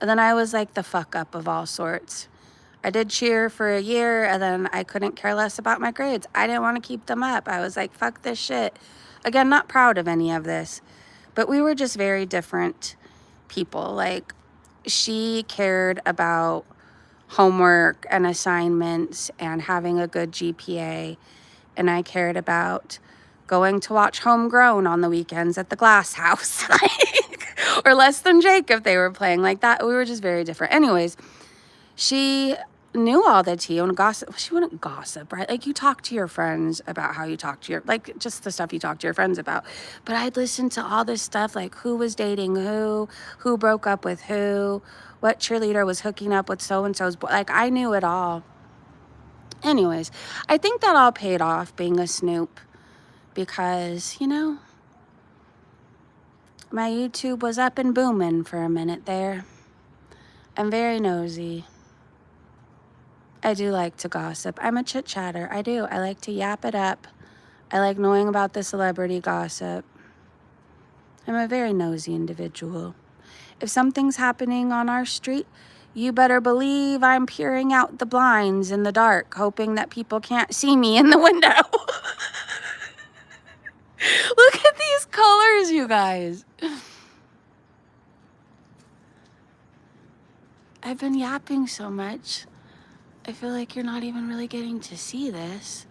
And then I was like the fuck up of all sorts. I did cheer for a year and then I couldn't care less about my grades. I didn't want to keep them up. I was like, fuck this shit. Again, not proud of any of this, but we were just very different people. Like she cared about homework and assignments and having a good GPA. And I cared about going to watch Homegrown on the weekends at the Glass House. Or Less Than Jake if they were playing like that. We were just very different. Anyways, she knew all the tea and gossip. She wouldn't gossip, right? Like you talk to your friends about how you talk to like just the stuff you talk to your friends about. But I'd listen to all this stuff, like who was dating who broke up with who, what cheerleader was hooking up with so-and-so's boy. Like I knew it all. Anyways, I think that all paid off being a snoop because, you know, my YouTube was up and booming for a minute there. I'm very nosy. I do like to gossip. I'm a chit-chatter. I do. I like to yap it up. I like knowing about the celebrity gossip. I'm a very nosy individual. If something's happening on our street, you better believe I'm peering out the blinds in the dark, hoping that people can't see me in the window. Look at these colors, you guys. I've been yapping so much. I feel like you're not even really getting to see this.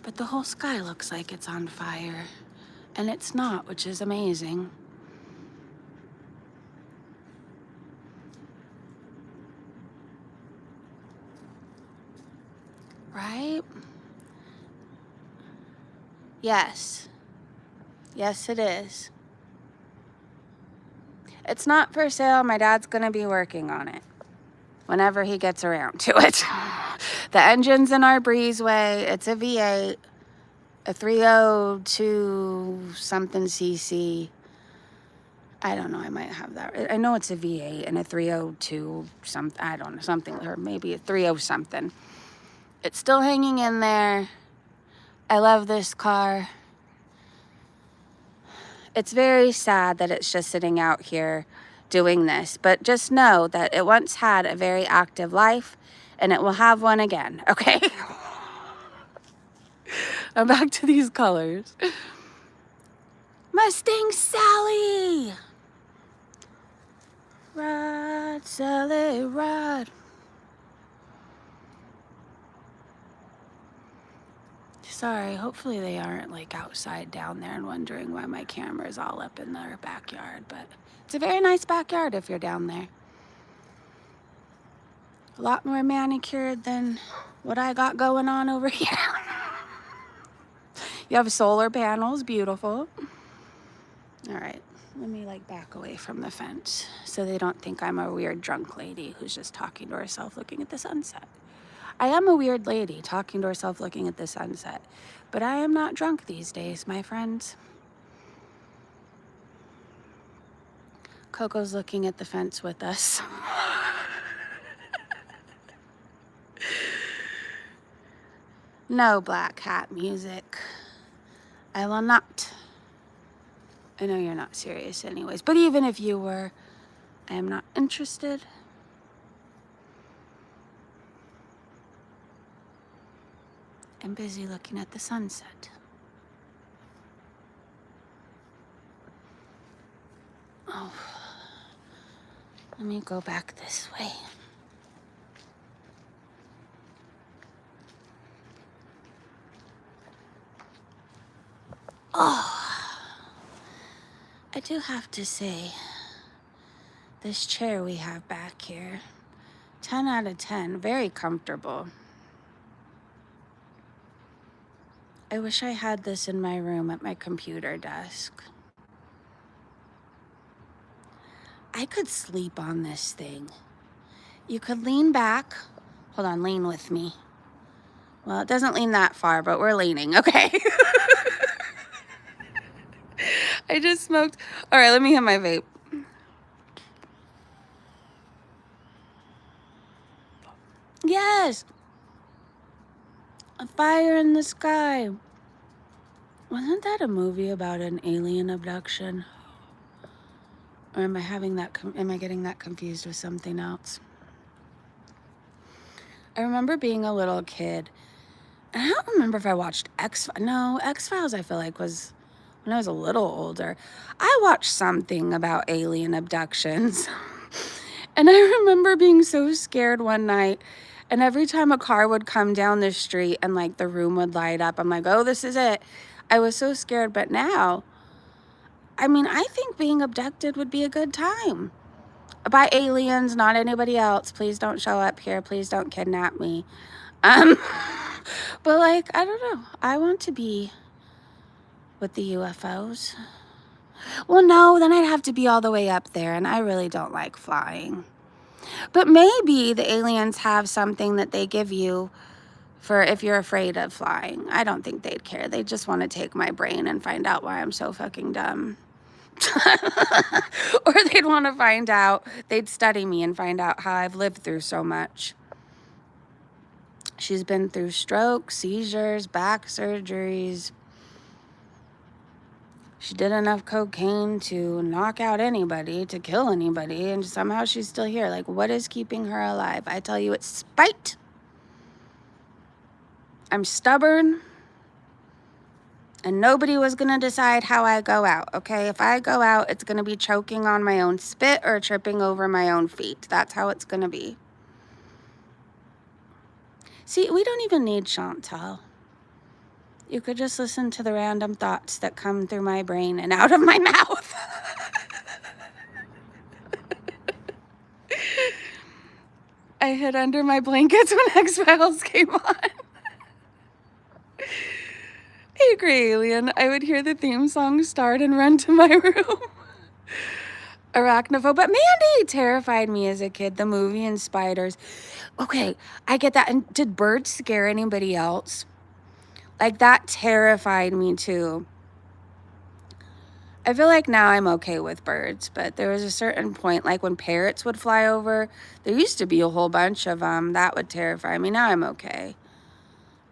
But the whole sky looks like it's on fire. And it's not, which is amazing. Right? Yes. Yes, it is. It's not for sale. My dad's going to be working on it whenever he gets around to it. The engine's in our breezeway. It's a V8, a 302 something cc. I don't know. I might have that. I know it's a V8 and a 302 something. I don't know, something, or maybe a 30 something. It's still hanging in there. I love this car. It's very sad that it's just sitting out here doing this, but just know that it once had a very active life and it will have one again, okay? I'm back to these colors. Mustang Sally! Ride, Sally, ride. Sorry, hopefully they aren't like outside down there and wondering why my camera's all up in their backyard, but it's a very nice backyard if you're down there. A lot more manicured than what I got going on over here. You have solar panels, beautiful. All right, let me like back away from the fence so they don't think I'm a weird drunk lady who's just talking to herself looking at the sunset. I am a weird lady talking to herself looking at the sunset, but I am not drunk these days, my friends. Coco's looking at the fence with us. No black hat music. I will not. I know you're not serious anyways, but even if you were, I am not interested. I'm busy looking at the sunset. Oh, let me go back this way. Oh, I do have to say, this chair we have back here, 10 out of 10, very comfortable. I wish I had this in my room at my computer desk. I could sleep on this thing. You could lean back. Hold on, lean with me. Well, it doesn't lean that far, but we're leaning, okay? I just smoked. All right, let me hit my vape. Yes. A fire in the sky. Wasn't that a movie about an alien abduction? Or am I getting that confused with something else? I remember being a little kid. And I don't remember if I watched X-Files I feel like was when I was a little older. I watched something about alien abductions. And I remember being so scared one night. And every time a car would come down the street and like the room would light up, I'm like, oh, this is it. I was so scared. But now, I mean, I think being abducted would be a good time. By aliens, not anybody else. Please don't show up here. Please don't kidnap me. But like, I don't know. I want to be with the UFOs. Well, no, then I'd have to be all the way up there, and I really don't like flying. But maybe the aliens have something that they give you for if you're afraid of flying. I don't think they'd care. They just want to take my brain and find out why I'm so fucking dumb. Or they'd want to find out, they'd study me and find out how I've lived through so much. She's been through strokes, seizures, back surgeries. She did enough cocaine to knock out anybody, to kill anybody, and somehow she's still here. Like, what is keeping her alive? I tell you, it's spite. I'm stubborn. And nobody was going to decide how I go out, okay? If I go out, it's going to be choking on my own spit or tripping over my own feet. That's how it's going to be. See, we don't even need Chantal. You could just listen to the random thoughts that come through my brain and out of my mouth. I hid under my blankets when X-Files came on. a gray alien, I would hear the theme song start and run to my room. Arachnophobe. But Mandy terrified me as a kid, the movie and spiders. Okay, I get that. And did birds scare anybody else? Like, that terrified me too. I feel like now I'm okay with birds, but there was a certain point, like when parrots would fly over, there used to be a whole bunch of them. That would terrify me. Now I'm okay.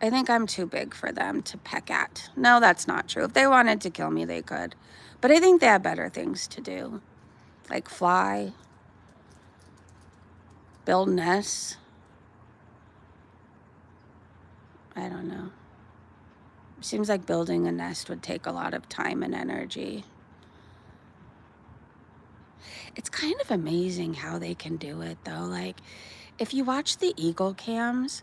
I think I'm too big for them to peck at. No, that's not true. If they wanted to kill me, they could. But I think they have better things to do, like fly, build nests. I don't know. Seems like building a nest would take a lot of time and energy. It's kind of amazing how they can do it, though. Like, if you watch the eagle cams,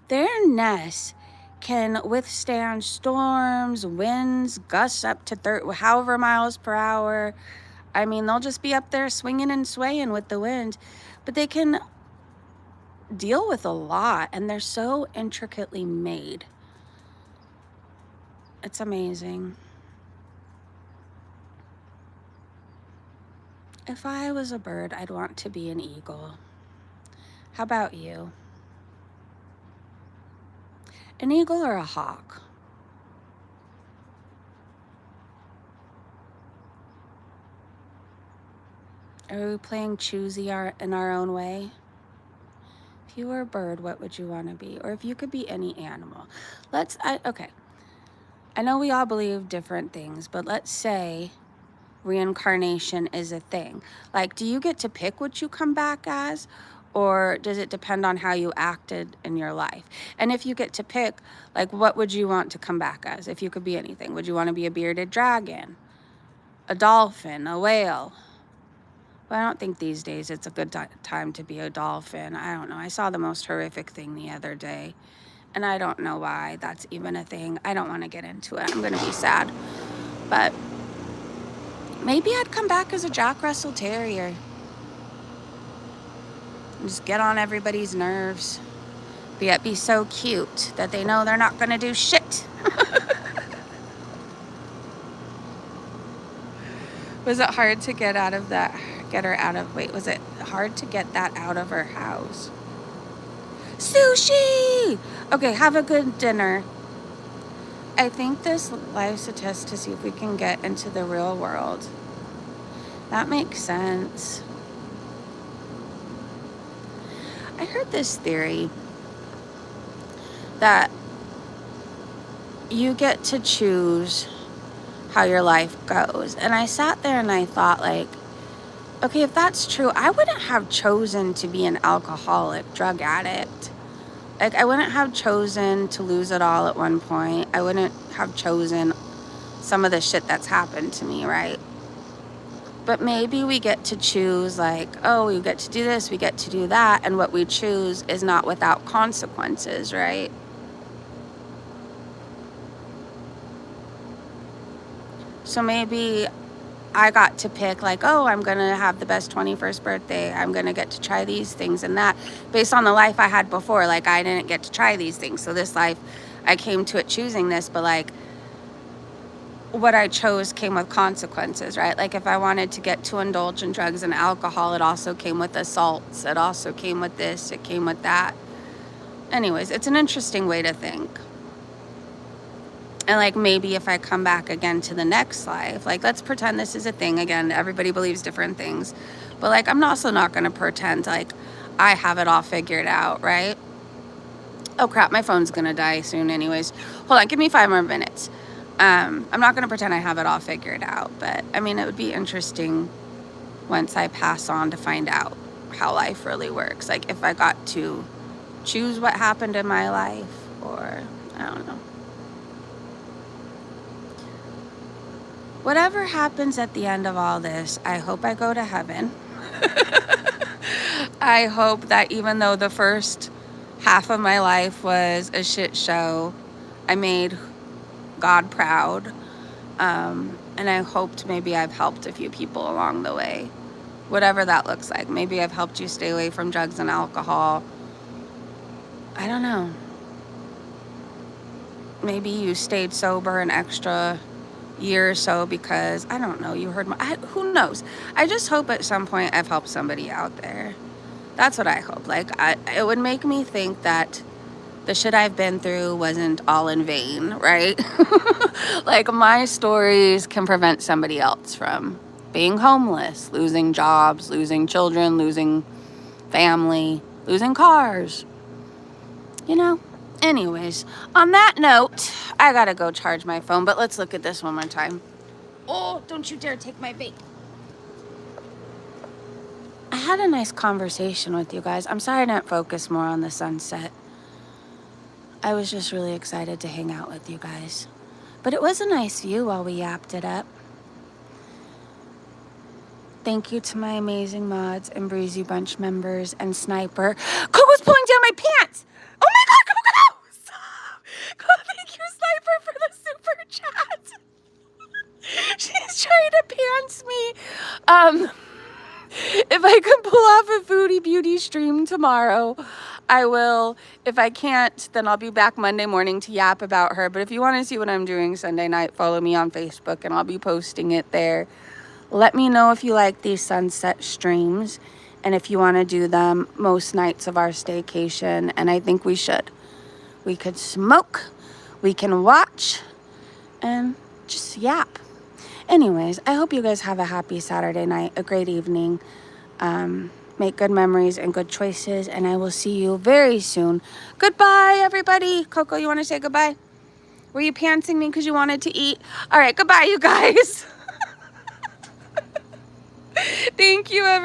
their nests can withstand storms, winds, gusts up to however miles per hour. I mean, they'll just be up there swinging and swaying with the wind, but they can deal with a lot, and they're so intricately made. It's amazing. If I was a bird, I'd want to be an eagle. How about you? An eagle or a hawk? Are we playing choosy in our own way? If you were a bird, what would you want to be? Or if you could be any animal? Okay. I know we all believe different things, but let's say reincarnation is a thing. Like, do you get to pick what you come back as? Or does it depend on how you acted in your life? And if you get to pick, like, what would you want to come back as if you could be anything? Would you want to be a bearded dragon, a dolphin, a whale? Well, I don't think these days it's a good time to be a dolphin. I don't know. I saw the most horrific thing the other day, and I don't know why that's even a thing. I don't want to get into it. I'm going to be sad. But maybe I'd come back as a Jack Russell Terrier. Just get on everybody's nerves. Yet be so cute that they know they're not going to do shit. Was it hard to get her out of, was it hard to get that out of her house? Sushi! Okay, have a good dinner. I think this life's a test to see if we can get into the real world. That makes sense. I heard this theory that you get to choose how your life goes. And I sat there and I thought, like, okay, if that's true, I wouldn't have chosen to be an alcoholic, drug addict. Like, I wouldn't have chosen to lose it all at one point. I wouldn't have chosen some of the shit that's happened to me, right? But maybe we get to choose, like, oh, we get to do this, we get to do that, and what we choose is not without consequences, right? So maybe I got to pick, like, oh, I'm going to have the best 21st birthday. I'm going to get to try these things and that based on the life I had before. Like, I didn't get to try these things. So this life, I came to it choosing this, but like what I chose came with consequences, right? Like if I wanted to get to indulge in drugs and alcohol, it also came with assaults. It also came with this. It came with that. Anyways, it's an interesting way to think. And like maybe if I come back again to the next life, like let's pretend this is a thing again. Everybody believes different things. But like I'm also not going to pretend like I have it all figured out, right? Oh crap, my phone's going to die soon anyways. Hold on, give me 5 more minutes. I'm not going to pretend I have it all figured out. But I mean, it would be interesting once I pass on to find out how life really works. Like if I got to choose what happened in my life, or I don't know. Whatever happens at the end of all this, I hope I go to heaven. I hope that even though the first half of my life was a shit show, I made God proud. And I hoped maybe I've helped a few people along the way. Whatever that looks like. Maybe I've helped you stay away from drugs and alcohol. I don't know. maybe you stayed sober an extra year or so because, I don't know, you heard who knows? I just hope at some point I've helped somebody out there. That's what I hope. Like, it would make me think that the shit I've been through wasn't all in vain, right? Like, my stories can prevent somebody else from being homeless, losing jobs, losing children, losing family, losing cars. You know? Anyways, on that note, I gotta go charge my phone, but let's look at this one more time. Oh, don't you dare take my vape. I had a nice conversation with you guys. I'm sorry I didn't focus more on the sunset. I was just really excited to hang out with you guys. But it was a nice view while we yapped it up. Thank you to my amazing mods and Breezy Bunch members and Sniper. Coco's pulling down my pants! Oh my god, Coco! Stop! Coco, thank you, Sniper, for the super chat. She's trying to pants me. If I can pull off a foodie beauty stream tomorrow, I will. If I can't, then I'll be back Monday morning to yap about her. But if you want to see what I'm doing Sunday night, follow me on Facebook and I'll be posting it there. Let me know if you like these sunset streams and if you want to do them most nights of our staycation. And I think we should. We could smoke, we can watch, and just yap. Anyways, I hope you guys have a happy Saturday night, a great evening. Make good memories and good choices, and I will see you very soon. Goodbye, everybody. Coco, you want to say goodbye? Were you pantsing me because you wanted to eat? All right, goodbye, you guys. Thank you, everyone.